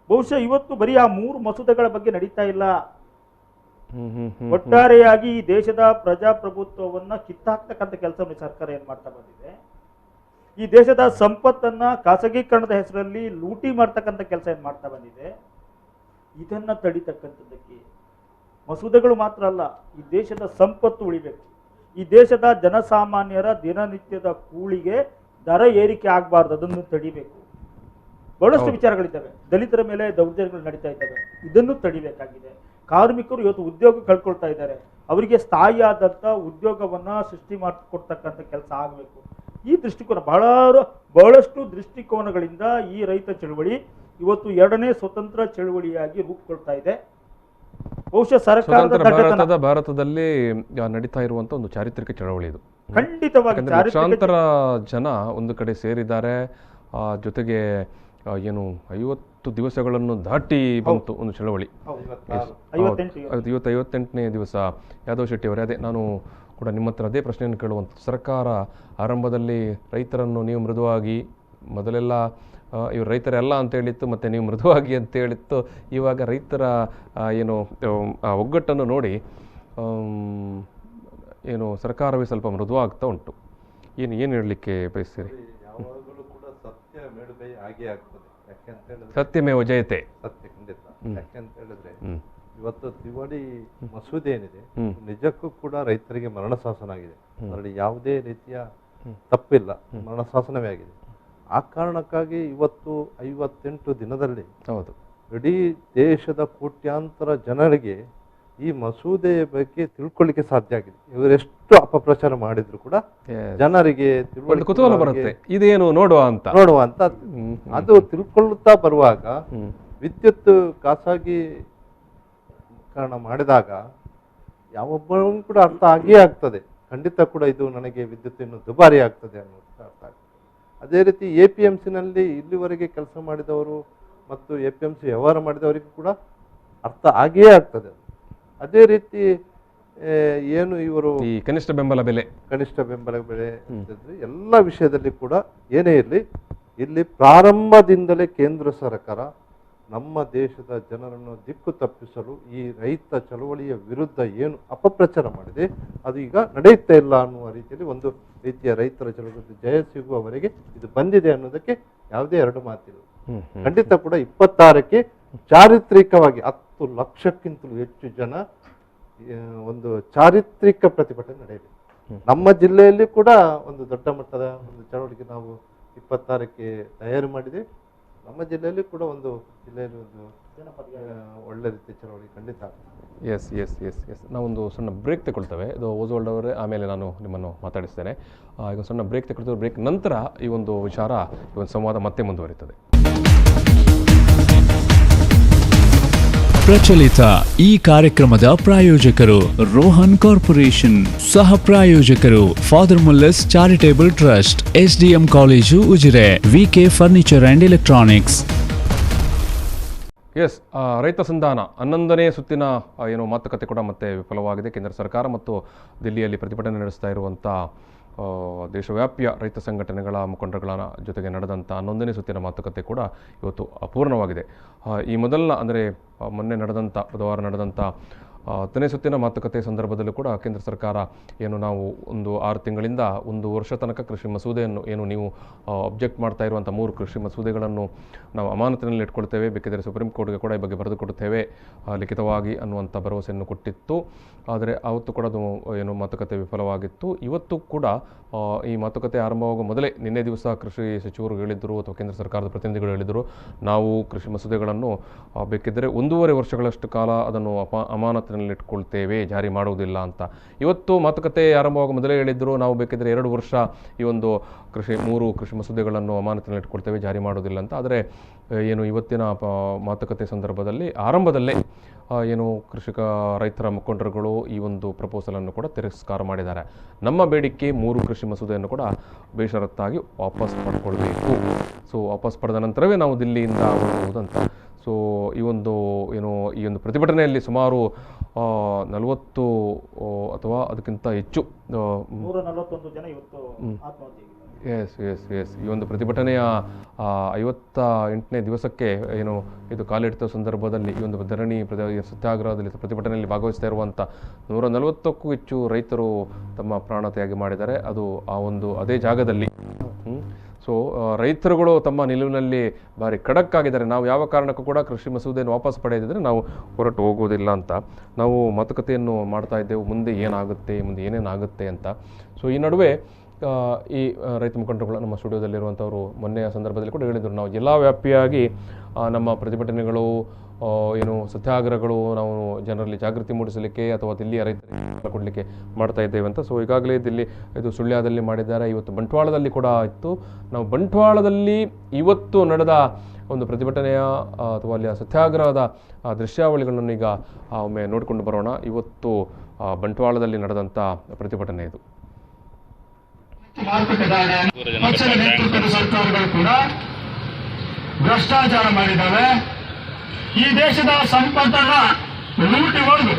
ಬಹುಶಃ ಇವತ್ತು ಬರೀ ಆ 3 ಮಸೂದೆಗಳ ಬಗ್ಗೆ ನಡೀತಾ ಇಲ್ಲ. ಒಟ್ಟಾರೆಯಾಗಿ ಈ ದೇಶದ ಪ್ರಜಾಪ್ರಭುತ್ವವನ್ನ ಕಿತ್ತಾಕ್ತಕ್ಕಂಥ ಕೆಲಸವನ್ನು ಸರ್ಕಾರ ಏನ್ ಮಾಡ್ತಾ ಬಂದಿದೆ, ಈ ದೇಶದ ಸಂಪತ್ತನ್ನ ಖಾಸಗೀಕರಣದ ಹೆಸರಲ್ಲಿ ಲೂಟಿ ಮಾಡ್ತಕ್ಕಂಥ ಕೆಲಸ ಏನ್ ಮಾಡ್ತಾ ಬಂದಿದೆ, ಇದನ್ನ ತಡಿತಕ್ಕಂಥದ್ದಕ್ಕೆ ಮಸೂದೆಗಳು ಮಾತ್ರ ಅಲ್ಲ, ಈ ದೇಶದ ಸಂಪತ್ತು ಉಳಿಬೇಕು, ಈ ದೇಶದ ಜನಸಾಮಾನ್ಯರ ದಿನನಿತ್ಯದ ಕೂಳಿಗೆ ದರ ಏರಿಕೆ ಆಗಬಾರ್ದು, ಅದನ್ನು ತಡಿಬೇಕು. ಬಹಳಷ್ಟು ವಿಚಾರಗಳಿದ್ದಾವೆ. ದಲಿತರ ಮೇಲೆ ದೌರ್ಜನ್ಯಗಳು ನಡೀತಾ ಇದ್ದಾವೆ, ಇದನ್ನು ತಡಿಬೇಕಾಗಿದೆ. ಕಾರ್ಮಿಕರು ಇವತ್ತು ಉದ್ಯೋಗ ಕಳ್ಕೊಳ್ತಾ ಇದ್ದಾರೆ, ಅವರಿಗೆ ಸ್ಥಾಯಿಯಾದಂಥ ಉದ್ಯೋಗವನ್ನ ಸೃಷ್ಟಿ ಮಾಡಿಕೊಡ್ತಕ್ಕಂಥ ಕೆಲಸ ಆಗಬೇಕು. ಈ ದೃಷ್ಟಿಕೋನ ಬಹಳಷ್ಟು ದೃಷ್ಟಿಕೋನಗಳಿಂದ ಈ ರೈತ ಚಳುವಳಿ ಇವತ್ತು 2ನೇ ಸ್ವತಂತ್ರ ಚಳುವಳಿಯಾಗಿ ರೂಪುಗೊಳ್ತಾ ಇದೆ. ಬಹುಶಃ ಸರ್ಕಾರದ ಭಾರತದಲ್ಲಿ ನಡೀತಾ ಇರುವಂತ ಒಂದು ಚಾರಿತ್ರಿಕ ಚಳವಳಿ ಇದು. ಖಂಡಿತವಾಗಿ ಲಕ್ಷಾಂತರ ಜನ ಒಂದು ಕಡೆ ಸೇರಿದ್ದಾರೆ. ಜೊತೆಗೆ ಏನು 50 ದಿವಸಗಳನ್ನು ದಾಟಿ ಬಂತು ಒಂದು ಚಳವಳಿ. 58ನೇ ದಿವಸ. ಯಾದವ್ ಶೆಟ್ಟಿ ಅವರೇ, ಅದೇ ನಾನು ಕೂಡ ನಿಮ್ಮ ಹತ್ರ ಅದೇ ಪ್ರಶ್ನೆಯನ್ನು ಕೇಳುವಂಥ, ಸರ್ಕಾರ ಆರಂಭದಲ್ಲಿ ರೈತರನ್ನು ನೀವು ಮೃದುವಾಗಿ ಮೊದಲೆಲ್ಲ ಇವರು ರೈತರೆಲ್ಲ ಅಂತ ಹೇಳಿತ್ತು, ಮತ್ತು ನೀವು ಮೃದುವಾಗಿ ಅಂತ ಹೇಳಿತ್ತು. ಇವಾಗ ರೈತರ ಏನು ಒಗ್ಗಟ್ಟನ್ನು ನೋಡಿ ಏನು ಸರ್ಕಾರವೇ ಸ್ವಲ್ಪ ಮೃದುವಾಗ್ತಾ ಉಂಟು. ಏನು ಹೇಳಲಿಕ್ಕೆ ಬಯಸ್ತೀರಿ? ಯಾವಾಗಲೂ ಕೂಡ ಸತ್ಯ ಮೇಲುಗೈ ಆಗೇ ಆಗ್ತದೆ. ಯಾಕೆ ಅಂತ ಹೇಳಿದ್ರೆ ಸತ್ಯಮೇವ ಜಯತೆ. ಸತ್ಯ ಖಂಡಿತ. ಯಾಕೆ ಅಂತ ಹೇಳಿದ್ರೆ ಇವತ್ತು ತಿವಡಿ ಮಸೂದೆ ಏನಿದೆ ನಿಜಕ್ಕೂ ಕೂಡ ರೈತರಿಗೆ ಮರಣ ಶಾಸನ ಆಗಿದೆ. ಅದರಲ್ಲಿ ಯಾವುದೇ ರೀತಿಯ ತಪ್ಪಿಲ್ಲ, ಮರಣ ಶಾಸನವೇ ಆಗಿದೆ. ಆ ಕಾರಣಕ್ಕಾಗಿ ಇವತ್ತು 58 ದಿನದಲ್ಲಿ ಹೌದು ಇಡೀ ದೇಶದ ಕೋಟ್ಯಾಂತರ ಜನರಿಗೆ ಈ ಮಸೂದೆಯ ಬಗ್ಗೆ ತಿಳ್ಕೊಳ್ಳಿಕ್ಕೆ ಸಾಧ್ಯ ಆಗಿದೆ. ಇವರೆಷ್ಟು ಅಪಪ್ರಚಾರ ಮಾಡಿದ್ರು ಕೂಡ ಜನರಿಗೆ ಕುತೂಹಲ ಬರುತ್ತೆ, ಇದೇನು ನೋಡುವ ಅಂತ ಅದು ತಿಳ್ಕೊಳ್ಳುತ್ತಾ ಬರುವಾಗ ವಿದ್ಯುತ್ ಖಾಸಗೀಕರಣ ಮಾಡಿದಾಗ ಯಾವೊಬ್ಬರೂ ಕೂಡ ಅರ್ಥ ಆಗೇ ಆಗ್ತದೆ. ಖಂಡಿತ ಕೂಡ ಇದು ನನಗೆ ವಿದ್ಯುತ್ ಇನ್ನು ದುಬಾರಿ ಆಗ್ತದೆ ಅನ್ನೋದು ಅರ್ಥ ಆಗ್ತದೆ. ಅದೇ ರೀತಿ APMCನಲ್ಲಿ ಇಲ್ಲಿವರೆಗೆ ಕೆಲಸ ಮಾಡಿದವರು ಮತ್ತು APMC ವ್ಯವಹಾರ ಮಾಡಿದವರಿಗೂ ಕೂಡ ಅರ್ಥ ಆಗೇ ಆಗ್ತದೆ. ಅದೇ ರೀತಿ ಏನು ಇವರು ಈ ಕನಿಷ್ಠ ಬೆಂಬಲ ಬೆಲೆ ಎಲ್ಲ ವಿಷಯದಲ್ಲಿ ಕೂಡ ಏನೇ ಇರಲಿ, ಇಲ್ಲಿ ಪ್ರಾರಂಭದಿಂದಲೇ ಕೇಂದ್ರ ಸರ್ಕಾರ ನಮ್ಮ ದೇಶದ ಜನರನ್ನು ದಿಕ್ಕು ತಪ್ಪಿಸಲು ಈ ರೈತ ಚಳವಳಿಯ ವಿರುದ್ಧ ಏನು ಅಪಪ್ರಚಾರ ಮಾಡಿದೆ ಅದು ಈಗ ನಡೆಯುತ್ತಾ ಇಲ್ಲ ಅನ್ನುವ ರೀತಿಯಲ್ಲಿ ಒಂದು ರೀತಿಯ ರೈತರ ಚಳವಳಿ ಜಯ ಸಿಗುವವರೆಗೆ ಇದು ಬಂದಿದೆ ಅನ್ನೋದಕ್ಕೆ ಯಾವುದೇ ಎರಡು ಮಾತಿಲ್ಲ. ಖಂಡಿತ ಕೂಡ 26ಕ್ಕೆ ಚಾರಿತ್ರಿಕವಾಗಿ 10 ಲಕ್ಷಕ್ಕಿಂತಲೂ ಹೆಚ್ಚು ಜನ ಒಂದು ಚಾರಿತ್ರಿಕ ಪ್ರತಿಭಟನೆ ನಡೆಯಲಿದೆ. ನಮ್ಮ ಜಿಲ್ಲೆಯಲ್ಲಿ ಕೂಡ ಒಂದು ದೊಡ್ಡ ಮಟ್ಟದ ಒಂದು ಚಳವಳಿಗೆ ನಾವು 26ಕ್ಕೆ ತಯಾರಿ ಮಾಡಿದೆ. ನಮ್ಮ ಜಿಲ್ಲೆಯಲ್ಲಿ ಕೂಡ ಒಂದು ಜಿಲ್ಲೆಯಲ್ಲಿ ಒಂದು ಒಳ್ಳೆ ರೀತಿಯ ಚಳವಳಿ ಖಂಡಿತ. ಎಸ್ ಎಸ್ ಎಸ್ ಎಸ್ ನಾವೊಂದು ಸಣ್ಣ ಬ್ರೇಕ್ ತಗೊಳ್ತೇವೆ. ಇದು ಓಸ್ವಾಲ್ಡ್ ಅವರೇ, ಆಮೇಲೆ ನಾನು ನಿಮ್ಮನ್ನು ಮಾತಾಡಿಸ್ತೇನೆ. ಈಗ ಸಣ್ಣ ಬ್ರೇಕ್ ತಗೊಳ್ತೇವೆ. ಬ್ರೇಕ್ ನಂತರ ಈ ಒಂದು ವಿಚಾರ, ಈ ಒಂದು ಸಂವಾದ ಮತ್ತೆ ಮುಂದುವರಿತದೆ. ಪ್ರಚಲಿತ ಈ ಕಾರ್ಯಕ್ರಮದ ಪ್ರಾಯೋಜಕರು ರೋಹನ್ ಕಾರ್ಪೊರೇಷನ್, ಸಹ ಪ್ರಾಯೋಜಕರು father Muller's charitable trust, SDM college Ujire, VK furniture and electronics. ಎಸ್ ರೈತ ಸಂಧಾನ 11ನೇ ಸುತ್ತಿನ ಏನು ಮಾತುಕತೆ ಕೂಡ ಮತ್ತೆ ವಿಫಲವಾಗಿದೆ. ಕೇಂದ್ರ ಸರ್ಕಾರ ಮತ್ತು ದಿಲ್ಲಿಯಲ್ಲಿ ಪ್ರತಿಭಟನೆ ನಡೆಸ್ತಾ ಇರುವಂಥ ದೇಶವ್ಯಾಪಿಯ ರೈತ ಸಂಘಟನೆಗಳ ಮುಖಂಡರುಗಳ ಜೊತೆಗೆ ನಡೆದಂಥ 11ನೇ ಸುತ್ತಿನ ಮಾತುಕತೆ ಕೂಡ ಇವತ್ತು ಅಪೂರ್ಣವಾಗಿದೆ. ಈ ಮೊದಲನ ಅಂದರೆ ಮೊನ್ನೆ ನಡೆದಂಥ ಬುಧವಾರ ನಡೆದಂಥ 10ನೇ ಸುತ್ತಿನ ಮಾತುಕತೆ ಸಂದರ್ಭದಲ್ಲೂ ಕೂಡ ಕೇಂದ್ರ ಸರ್ಕಾರ ಏನು ನಾವು ಒಂದು 6 ತಿಂಗಳಿಂದ 1 ವರ್ಷ ತನಕ ಕೃಷಿ ಮಸೂದೆಯನ್ನು ಏನು ನೀವು ಅಬ್ಜೆಕ್ಟ್ ಮಾಡ್ತಾ ಇರುವಂಥ 3 ಕೃಷಿ ಮಸೂದೆಗಳನ್ನು ನಾವು ಅಮಾನತಿನಲ್ಲಿ ಇಟ್ಕೊಳ್ತೇವೆ, ಬೇಕಿದ್ದರೆ ಸುಪ್ರೀಂ ಕೋರ್ಟ್ಗೆ ಕೂಡ ಈ ಬಗ್ಗೆ ಬರೆದು ಕೊಡುತ್ತೇವೆ ಲಿಖಿತವಾಗಿ ಅನ್ನುವಂಥ ಭರವಸೆಯನ್ನು ಕೊಟ್ಟಿತ್ತು. ಆದರೆ ಆವತ್ತು ಕೂಡ ಅದು ಏನು ಮಾತುಕತೆ ವಿಫಲವಾಗಿತ್ತು. ಇವತ್ತು ಕೂಡ ಈ ಮಾತುಕತೆ ಆರಂಭವಾಗುವ ಮೊದಲೇ ನಿನ್ನೆ ದಿವಸ ಕೃಷಿ ಸಚಿವರು ಹೇಳಿದ್ದರು ಅಥವಾ ಕೇಂದ್ರ ಸರ್ಕಾರದ ಪ್ರತಿನಿಧಿಗಳು ಹೇಳಿದರು, ನಾವು ಕೃಷಿ ಮಸೂದೆಗಳನ್ನು ಬೇಕಿದ್ದರೆ 1.5 ವರ್ಷಗಳಷ್ಟು ಕಾಲ ಅದನ್ನು ಅಮಾನತಿನಲ್ಲಿ ಇಟ್ಕೊಳ್ತೇವೆ, ಜಾರಿ ಮಾಡುವುದಿಲ್ಲ ಅಂತ. ಇವತ್ತು ಮಾತುಕತೆ ಆರಂಭವಾಗುವ ಮೊದಲೇ ಹೇಳಿದ್ದರು, ನಾವು ಬೇಕಿದ್ದರೆ 2 ವರ್ಷ ಈ ಒಂದು 3 ಕೃಷಿ ಮಸೂದೆಗಳನ್ನು ಅಮಾನತಿನಲ್ಲಿ ಇಟ್ಕೊಳ್ತೇವೆ, ಜಾರಿ ಮಾಡೋದಿಲ್ಲ ಅಂತ. ಆದರೆ ಏನು ಇವತ್ತಿನ ಮಾತುಕತೆ ಸಂದರ್ಭದಲ್ಲಿ ಆರಂಭದಲ್ಲೇ ಏನು ಕೃಷಿಕ ರೈತರ ಮುಖಂಡರುಗಳು ಈ ಒಂದು ಪ್ರಪೋಸಲನ್ನು ಕೂಡ ತಿರಸ್ಕಾರ ಮಾಡಿದ್ದಾರೆ. ನಮ್ಮ ಬೇಡಿಕೆ 3 ಕೃಷಿ ಮಸೂದೆಯನ್ನು ಕೂಡ ಬೇಷರತ್ತಾಗಿ ವಾಪಸ್ ಪಡ್ಕೊಳ್ಬೇಕು. ಸೊ ವಾಪಸ್ ಪಡೆದ ನಂತರವೇ ನಾವು ದಿಲ್ಲಿಯಿಂದ ಹೊರಡುವುದಂತ. ಸೊ ಈ ಒಂದು ಪ್ರತಿಭಟನೆಯಲ್ಲಿ ಸುಮಾರು 40 ಅಥವಾ ಅದಕ್ಕಿಂತ ಹೆಚ್ಚು 141 ಜನ ಇವತ್ತು ಆತ್ಮಹತ್ಯೆ. ಎಸ್ ಈ ಒಂದು ಪ್ರತಿಭಟನೆಯ 58ನೇ ದಿವಸಕ್ಕೆ ಏನು ಇದು ಕಾಲಿಡ್ತ ಸಂದರ್ಭದಲ್ಲಿ ಈ ಒಂದು ಧರಣಿ ಸತ್ಯಾಗ್ರಹದಲ್ಲಿ ಪ್ರತಿಭಟನೆಯಲ್ಲಿ ಭಾಗವಹಿಸ್ತಾ ಇರುವಂಥ 140ಕ್ಕೂ ಹೆಚ್ಚು ರೈತರು ತಮ್ಮ ಪ್ರಾಣ ತ್ಯಾಗ ಮಾಡಿದ್ದಾರೆ. ಅದು ಅದೇ ಜಾಗದಲ್ಲಿ. ಸೊ ರೈತರುಗಳು ತಮ್ಮ ನಿಲುವಿನಲ್ಲಿ ಭಾರಿ ಖಡಕ್ ಆಗಿದ್ದಾರೆ. ನಾವು ಯಾವ ಕಾರಣಕ್ಕೂ ಕೂಡ ಕೃಷಿ ಮಸೂದೆಯನ್ನು ವಾಪಸ್ ಪಡೆಯದಿದ್ದರೆ ನಾವು ಹೊರಟು ಹೋಗುವುದಿಲ್ಲ ಅಂತ ನಾವು ಮಾತುಕತೆಯನ್ನು ಮಾಡ್ತಾ ಇದ್ದೆವು, ಮುಂದೆ ಏನಾಗುತ್ತೆ, ಮುಂದೆ ಏನೇನಾಗುತ್ತೆ ಅಂತ. ಸೊ ಈ ನಡುವೆ ಈ ರೈತ ಮುಖಂಡರುಗಳು ನಮ್ಮ ಸ್ಟುಡಿಯೋದಲ್ಲಿರುವಂಥವರು ಮೊನ್ನೆಯ ಸಂದರ್ಭದಲ್ಲಿ ಕೂಡ ಹೇಳಿದರು, ನಾವು ಜಿಲ್ಲಾ ವ್ಯಾಪಿಯಾಗಿ ನಮ್ಮ ಪ್ರತಿಭಟನೆಗಳು ಸತ್ಯಾಗ್ರಹಗಳು ನಾವು ಜನರಲ್ಲಿ ಜಾಗೃತಿ ಮೂಡಿಸಲಿಕ್ಕೆ ಅಥವಾ ದಿಲ್ಲಿಯ ರೈತರಿಗೆ ಕೊಡಲಿಕ್ಕೆ ಮಾಡ್ತಾ ಇದ್ದೇವೆ ಅಂತ. ಸೊ ಈಗಾಗಲೇ ಇದು ಸುಳ್ಯದಲ್ಲಿ ಮಾಡಿದ್ದಾರೆ, ಇವತ್ತು ಬಂಟ್ವಾಳದಲ್ಲಿ ಕೂಡ ಇತ್ತು. ನಾವು ಬಂಟ್ವಾಳದಲ್ಲಿ ಇವತ್ತು ನಡೆದ ಒಂದು ಪ್ರತಿಭಟನೆಯ ಅಥವಾ ಅಲ್ಲಿಯ ಸತ್ಯಾಗ್ರಹದ ದೃಶ್ಯಾವಳಿಗಳನ್ನು ಈಗ ಒಮ್ಮೆ ನೋಡಿಕೊಂಡು ಬರೋಣ. ಇವತ್ತು ಬಂಟ್ವಾಳದಲ್ಲಿ ನಡೆದಂಥ ಪ್ರತಿಭಟನೆ ಇದು. ಪಕ್ಷದ ನೇತೃತ್ವದ ಸರ್ಕಾರಗಳು ಕೂಡ ಭ್ರಷ್ಟಾಚಾರ ಮಾಡಿದ್ದಾವೆ. ಈ ದೇಶದ ಸಂಪತ್ತನ್ನ ಲೂಟಿ ಹೊಡೆದು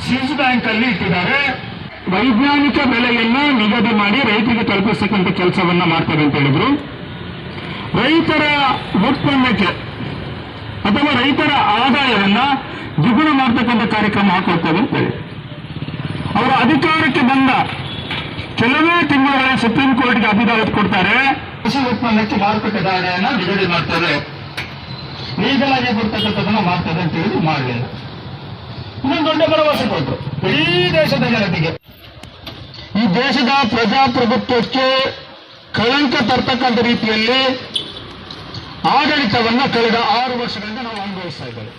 ಸ್ವಿಸ್ ಬ್ಯಾಂಕ್ ಅಲ್ಲಿ ಇಟ್ಟಿದ್ದಾರೆ. ವೈಜ್ಞಾನಿಕ ಬೆಲೆಯನ್ನ ನಿಗದಿ ಮಾಡಿ ರೈತರಿಗೆ ತಲುಪಿಸತಕ್ಕಂಥ ಕೆಲಸವನ್ನ ಮಾಡ್ತಾರೆ ಅಂತ ಹೇಳಿದ್ರು. ರೈತರ ಉತ್ಪನ್ನಕ್ಕೆ ಅಥವಾ ರೈತರ ಆದಾಯವನ್ನ ದ್ವಿಗುಣ ಮಾಡತಕ್ಕಂಥ ಕಾರ್ಯಕ್ರಮ ಹಾಕೊಳ್ತೇವೆ ಅಂತೇಳಿ ಅವರು ಅಧಿಕಾರಕ್ಕೆ ಬಂದ ಕೆಲವೇ ತಿಂಗಳ ಸುಪ್ರೀಂ ಕೋರ್ಟ್ಗೆ ಅಫಿಡವಿಟ್ ಕೊಡ್ತಾರೆ. ಕೃಷಿ ಉತ್ಪನ್ನಕ್ಕೆ ಮಾರುಕಟ್ಟೆ ಧಾರಣೆಯನ್ನ ನಿಗದಿ ಮಾಡ್ತೇವೆ, ಲೀಗಲಾಗಿ ಕೊಡ್ತಕ್ಕಂಥದ್ದನ್ನ ಮಾಡ್ತೇವೆ ಅಂತ ಹೇಳಿ ಮಾಡಲಿಲ್ಲ. ಇನ್ನೊಂದು ದೊಡ್ಡ ಭರವಸೆ ಕೊಟ್ಟರು ಇಡೀ ದೇಶದ ಜನತೆಗೆ. ಈ ದೇಶದ ಪ್ರಜಾಪ್ರಭುತ್ವಕ್ಕೆ ಕಳಂಕ ತರ್ತಕ್ಕಂಥ ರೀತಿಯಲ್ಲಿ ಆಡಳಿತವನ್ನ ಕಳೆದ 6 ವರ್ಷಗಳಿಂದ ನಾವು ಅನುಭವಿಸ್ತಾ ಇದ್ದೇವೆ.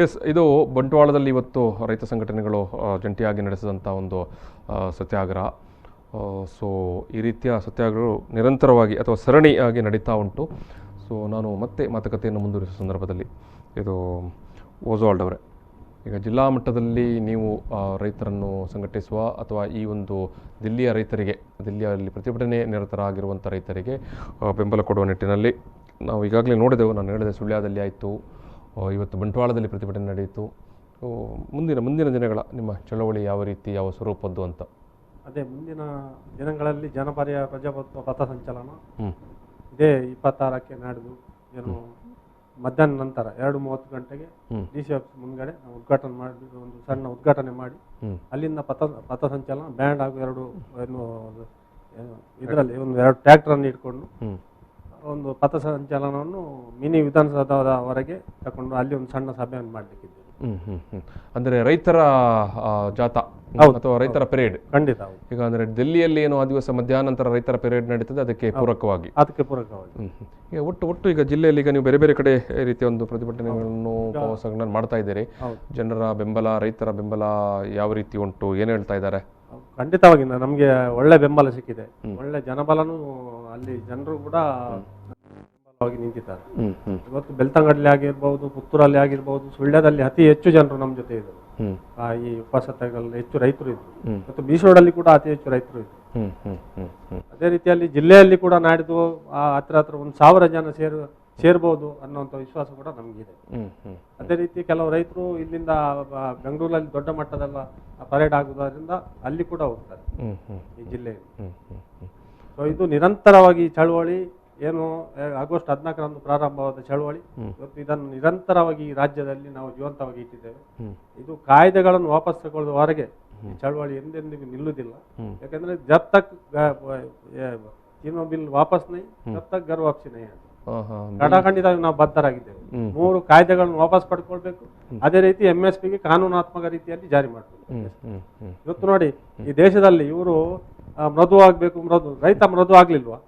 ಎಸ್, ಇದು ಬಂಟ್ವಾಳದಲ್ಲಿ ಇವತ್ತು ರೈತ ಸಂಘಟನೆಗಳು ಜಂಟಿಯಾಗಿ ನಡೆಸಿದಂಥ ಒಂದು ಸತ್ಯಾಗ್ರಹ. ಸೊ ಈ ರೀತಿಯ ಸತ್ಯಾಗ್ರಹಗಳು ನಿರಂತರವಾಗಿ ಅಥವಾ ಸರಣಿಯಾಗಿ ನಡೀತಾ ಉಂಟು. ಸೊ ನಾನು ಮತ್ತೆ ಮಾತುಕತೆಯನ್ನು ಮುಂದುವರಿಸುವ ಸಂದರ್ಭದಲ್ಲಿ ಇದು ಓಸ್ವಾಲ್ಡ್ ಅವರೇ, ಈಗ ಜಿಲ್ಲಾ ಮಟ್ಟದಲ್ಲಿ ನೀವು ರೈತರನ್ನು ಸಂಘಟಿಸುವ ಅಥವಾ ಈ ಒಂದು ದಿಲ್ಲಿಯ ರೈತರಿಗೆ, ದಿಲ್ಲಿಯಲ್ಲಿ ಪ್ರತಿಭಟನೆ ನಿರತರಾಗಿರುವಂಥ ರೈತರಿಗೆ ಬೆಂಬಲ ಕೊಡುವ ನಿಟ್ಟಿನಲ್ಲಿ ನಾವು ಈಗಾಗಲೇ ನೋಡಿದೆವು. ನಾನು ಹೇಳಿದೆ, ಸುಳ್ಯದಲ್ಲಿ ಆಯಿತು, ಇವತ್ತು ಬಂಟ್ವಾಳದಲ್ಲಿ ಪ್ರತಿಭಟನೆ ನಡೆಯಿತು. ಮುಂದಿನ ದಿನಗಳ ನಿಮ್ಮ ಚಳವಳಿ ಯಾವ ರೀತಿ, ಯಾವ ಸ್ವರೂಪದ್ದು ಅಂತ? ಅದೇ ಮುಂದಿನ ದಿನಗಳಲ್ಲಿ ಪ್ರಜಾಪ್ರಭುತ್ವ ಪಥಸಂಚಲನ ಇದೇ 26ಕ್ಕೆ ನಾಡಿದ್ದು ಏನು ಮಧ್ಯಾಹ್ನ ನಂತರ 2:30 ಗಂಟೆಗೆ DC ಆಫೀಸ್ ಮುಂದ್ಗಡೆ ನಾವು ಉದ್ಘಾಟನೆ ಮಾಡಿ, ಒಂದು ಸಣ್ಣ ಉದ್ಘಾಟನೆ ಮಾಡಿ ಅಲ್ಲಿಂದ ಪಥಸಂಚಲನ ಬ್ಯಾಂಡ್ ಹಾಗೂ ಇದರಲ್ಲಿ ಒಂದು 2 ಟ್ರ್ಯಾಕ್ಟರನ್ನು ಇಟ್ಕೊಂಡು ಒಂದು ಪಥಸಂಚಲನವನ್ನು ಮಿನಿ ವಿಧಾನಸೌಧದವರೆಗೆ ತಗೊಂಡು ಅಲ್ಲಿ ಒಂದು ಸಣ್ಣ ಸಭೆಯನ್ನು ಮಾಡಲಿಕ್ಕಿದ್ದೇವೆ. ಅಂದರೆ ರೈತರ ಜಾಥಾ ಅಥವಾ ರೈತರ ಪೆರೇಡ್? ಖಂಡಿತ. ಈಗ ಅಂದರೆ ದಿಲ್ಲಿಯಲ್ಲಿ ಏನು ಆ ದಿವಸ ಮಧ್ಯಾಹ್ನ ನಂತರ ರೈತರ ಪೆರೇಡ್ ನಡೀತದೆ, ಅದಕ್ಕೆ ಪೂರಕವಾಗಿ ಈಗ ಒಟ್ಟು ಈಗ ಜಿಲ್ಲೆಯಲ್ಲಿ ಈಗ ನೀವು ಬೇರೆ ಬೇರೆ ಕಡೆ ಈ ರೀತಿಯ ಒಂದು ಪ್ರತಿಭಟನೆಗಳನ್ನು ಸಂಘಟನೆ ಮಾಡ್ತಾ ಇದ್ದೀರಿ. ಜನರ ಬೆಂಬಲ, ರೈತರ ಬೆಂಬಲ ಯಾವ ರೀತಿ ಉಂಟು, ಏನು ಹೇಳ್ತಾ ಇದ್ದಾರೆ? ಖಂಡಿತವಾಗಿ ನಮಗೆ ಒಳ್ಳೆ ಬೆಂಬಲ ಸಿಕ್ಕಿದೆ, ಒಳ್ಳೆ ಜನಬಲನೂ ಅಲ್ಲಿ ಜನರು ಕೂಡ ಬೆಂಬಲವಾಗಿ ನಿಂತಿದ್ದಾರೆ. ಇವತ್ತು ಬೆಳ್ತಂಗಡಿಯಲ್ಲಿ ಆಗಿರ್ಬಹುದು, ಪುತ್ತೂರಲ್ಲಿ ಆಗಿರ್ಬಹುದು, ಸುಳ್ಯದಲ್ಲಿ ಅತಿ ಹೆಚ್ಚು ಜನರು ನಮ್ಮ ಜೊತೆ ಇದ್ದರು. ಈ ಉಪಸತ್ತೆಗಳಲ್ಲಿ ಹೆಚ್ಚು ರೈತರು ಇದ್ರು. ಮತ್ತು ಬೀಸೋಡಲ್ಲಿ ಕೂಡ ಅತಿ ಹೆಚ್ಚು ರೈತರು ಇದ್ರು. ಅದೇ ರೀತಿಯಲ್ಲಿ ಜಿಲ್ಲೆಯಲ್ಲಿ ಕೂಡ ನಾಡಿದ್ದು ಹತ್ರ 1,000 ಜನ ಸೇರ್ಬೋದು ಅನ್ನುವಂಥ ವಿಶ್ವಾಸ ಕೂಡ ನಮಗಿದೆ. ಅದೇ ರೀತಿ ಕೆಲವು ರೈತರು ಇಲ್ಲಿಂದ ಬೆಂಗಳೂರಲ್ಲಿ ದೊಡ್ಡ ಮಟ್ಟದಲ್ಲ ಪರೇಡ್ ಆಗುವುದರಿಂದ ಅಲ್ಲಿ ಕೂಡ ಹೋಗ್ತಾರೆ ಈ ಜಿಲ್ಲೆಯಲ್ಲಿ. ಸೊ ಇದು ನಿರಂತರವಾಗಿ ಚಳವಳಿ ಏನು ಆಗಸ್ಟ್ 14ರಂದು ಪ್ರಾರಂಭವಾದ ಚಳವಳಿ, ಇವತ್ತು ಇದನ್ನು ನಿರಂತರವಾಗಿ ಈ ರಾಜ್ಯದಲ್ಲಿ ನಾವು ಜೀವಂತವಾಗಿ ಇಟ್ಟಿದ್ದೇವೆ. ಇದು ಕಾಯ್ದೆಗಳನ್ನು ವಾಪಸ್ ತಗೊಳ್ಳುವವರೆಗೆ ಈ ಚಳವಳಿ ಎಂದೆಂದಿಗೂ ನಿಲ್ಲುವುದಿಲ್ಲ. ಯಾಕಂದ್ರೆ ಜಬ್ ತಕ್ ತೀನೋ ಬಿಲ್ ವಾಪಸ್ ನೈ ಜಬ್ ತಕ್ ಗರ್ ವಾಪಸಿ ನೈ. ಖಂಡಿತವಾಗಿ ನಾವು ಬದ್ಧರಾಗಿದ್ದೇವೆ. 3 ಕಾಯ್ದೆಗಳನ್ನು ವಾಪಸ್ ಪಡ್ಕೊಳ್ಬೇಕು. ಅದೇ ರೀತಿ MSPಗೆ ಕಾನೂನಾತ್ಮಕ ರೀತಿಯಲ್ಲಿ ಜಾರಿ ಮಾಡಬೇಕು. ಇವತ್ತು ನೋಡಿ, ಈ ದೇಶದಲ್ಲಿ ಇವರು ಮೃದು ಆಗ್ಬೇಕು, ರೈತ ಮೃದು ಆಗ್ಲಿಲ್ವಾ?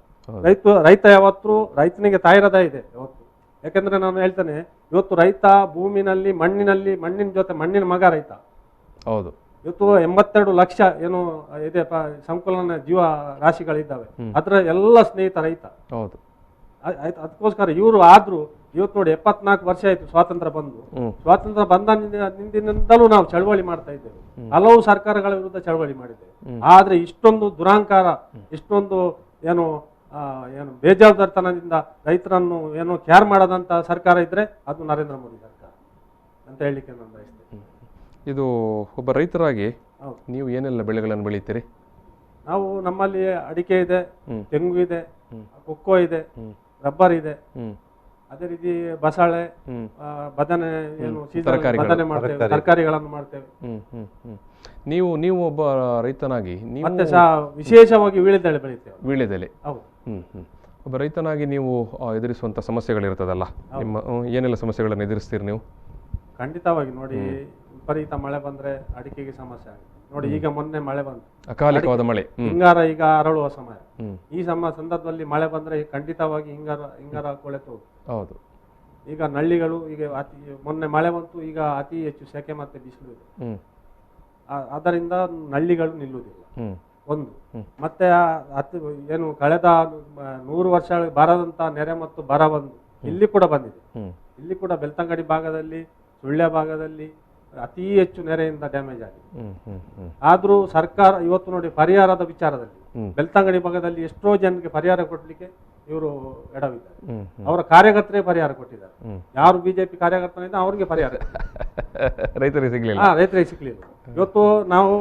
ರೈತ ಯಾವತ್ತು ರೈತನಿಗೆ ತಾಯಿರದ ಇದೆ ಯಾವತ್ತು. ಯಾಕಂದ್ರೆ ನಾನು ಹೇಳ್ತೇನೆ, ಇವತ್ತು ರೈತ ಭೂಮಿನಲ್ಲಿ ಮಣ್ಣಿನ ಜೊತೆ ಮಣ್ಣಿನ ಮಗ ರೈತ. ಹೌದು. ಇವತ್ತು 82 ಲಕ್ಷ ಏನು ಇದೆ ಸಂಕುಲನ ಜೀವ ರಾಶಿಗಳಿದ್ದಾವೆ, ಅದರ ಎಲ್ಲ ಸ್ನೇಹಿತ ರೈತ. ಹೌದು. ಅದಕ್ಕೋಸ್ಕರ ಇವರು ಆದ್ರೂ ಇವತ್ತು ನೋಡಿ 74 ವರ್ಷ ಆಯ್ತು ಸ್ವಾತಂತ್ರ್ಯ ಬಂದು. ಸ್ವಾತಂತ್ರ್ಯ ಬಂದಿನಿಂದಲೂ ನಾವು ಚಳವಳಿ ಮಾಡ್ತಾ ಇದ್ದೇವೆ. ಹಲವು ಸರ್ಕಾರಗಳ ವಿರುದ್ಧ ಚಳವಳಿ ಮಾಡಿದ್ದೇವೆ. ಆದ್ರೆ ಇಷ್ಟೊಂದು ದುರಾಂಕಾರ, ಇಷ್ಟೊಂದು ಏನು ಬೇಜವಾಬ್ದಾರಿತನದಿಂದ ರೈತರನ್ನು ಏನು ಕೇರ್ ಮಾಡದಂತ ಸರ್ಕಾರ ಇದ್ರೆ ಅದು ನರೇಂದ್ರ ಮೋದಿ ಸರ್ಕಾರ ಅಂತ ಹೇಳಲಿಕ್ಕೆ ನಾನು ಬಯಸ್ತೇನೆ. ಇದು ಒಬ್ಬ ರೈತರಾಗಿ ನೀವು ಏನೆಲ್ಲ ಬೆಳೆಗಳನ್ನು ಬೆಳೀತೀರಿ? ನಾವು ನಮ್ಮಲ್ಲಿ ಅಡಿಕೆ ಇದೆ, ತೆಂಗು ಇದೆ, ಕೊಕ್ಕೋ ಇದೆ, ರಬ್ಬರ್ ಇದೆ, ಅದೇ ರೀತಿ ಬಸಳೆ, ಬದನೆ, ಏನು ಬದನೆ ಮಾಡ್ತೇವೆ, ತರಕಾರಿಗಳನ್ನು ಮಾಡ್ತೇವೆ. ನೀವು ಒಬ್ಬ ರೈತನಾಗಿ ಮತ್ತೆ ವಿಶೇಷವಾಗಿ ವೀಳ್ಯದೆಲೆ ಬೆಳಿತೇವೆ. ವೀಳ್ಯದೆಲೆ. ಹೌದು. ಒಬ್ಬ ರೈತನಾಗಿ ನೀವು ಎದುರಿಸುವಂತ ಸಮಸ್ಯೆಗಳಿರ್ತದಲ್ಲ, ನಿಮ್ಮ ಏನೆಲ್ಲ ಸಮಸ್ಯೆಗಳನ್ನು ಎದುರಿಸ್ತೀರಿ ನೀವು? ಖಂಡಿತವಾಗಿ ನೋಡಿ, ವಿಪರೀತ ಮಳೆ ಬಂದ್ರೆ ಅಡಿಕೆಗೆ ಸಮಸ್ಯೆ ಆಗುತ್ತೆ. ನೋಡಿ, ಈಗ ಮೊನ್ನೆ ಮಳೆ ಬಂತು, ಅಕಾಲಿಕವಾದ ಮಳೆ, ಹಿಂಗಾರ ಈಗ ಅರಳುವ ಸಮಯ. ಈ ಸಂದರ್ಭದಲ್ಲಿ ಮಳೆ ಬಂದ್ರೆ ಖಂಡಿತವಾಗಿ ಹಿಂಗಾರ ಕೊಳೆತು. ಹೌದು. ಈಗ ನಳ್ಳಿಗಳು ಈಗ ಮೊನ್ನೆ ಮಳೆ ಬಂತು, ಈಗ ಅತಿ ಹೆಚ್ಚು ಸೆಕೆ ಮತ್ತೆ ಬಿಸಿಲು ಇದೆ. ಅದರಿಂದ ನಳ್ಳಿಗಳು ನಿಲ್ಲುವುದಿಲ್ಲ ಒಂದು. ಮತ್ತೆ ಏನು ಕಳೆದ 100 ವರ್ಷ ಬರದಂತ ನೆರೆ ಮತ್ತು ಬರ ಬಂದು ಇಲ್ಲಿ ಕೂಡ ಬಂದಿದೆ. ಇಲ್ಲಿ ಕೂಡ ಬೆಳ್ತಂಗಡಿ ಭಾಗದಲ್ಲಿ, ಸುಳ್ಯ ಭಾಗದಲ್ಲಿ ಅತಿ ಹೆಚ್ಚು ನೆರೆಯಿಂದ ಡ್ಯಾಮೇಜ್ ಆಗಿದೆ. ಆದ್ರೂ ಸರ್ಕಾರ ಇವತ್ತು ನೋಡಿ ಪರಿಹಾರದ ವಿಚಾರದಲ್ಲಿ ಬೆಳ್ತಂಗಡಿ ಭಾಗದಲ್ಲಿ ಎಷ್ಟೋ ಜನಕ್ಕೆ ಪರಿಹಾರ ಕೊಡ್ಲಿಕ್ಕೆ ಇವರು ಎಡವಿದ್ದಾರೆ. ಅವರ ಕಾರ್ಯಕರ್ತರೇ ಪರಿಹಾರ ಕೊಟ್ಟಿದ್ದಾರೆ. ಯಾರು ಬಿಜೆಪಿ ಕಾರ್ಯಕರ್ತನಿಂದ ಅವ್ರಿಗೆ ಪರಿಹಾರ ರೈತರಿಗೆ ಸಿಗ್ಲಿಲ್ಲ. ರೈತರಿಗೆ ಸಿಗ್ಲಿಲ್ಲ. ಇವತ್ತು ನಾವು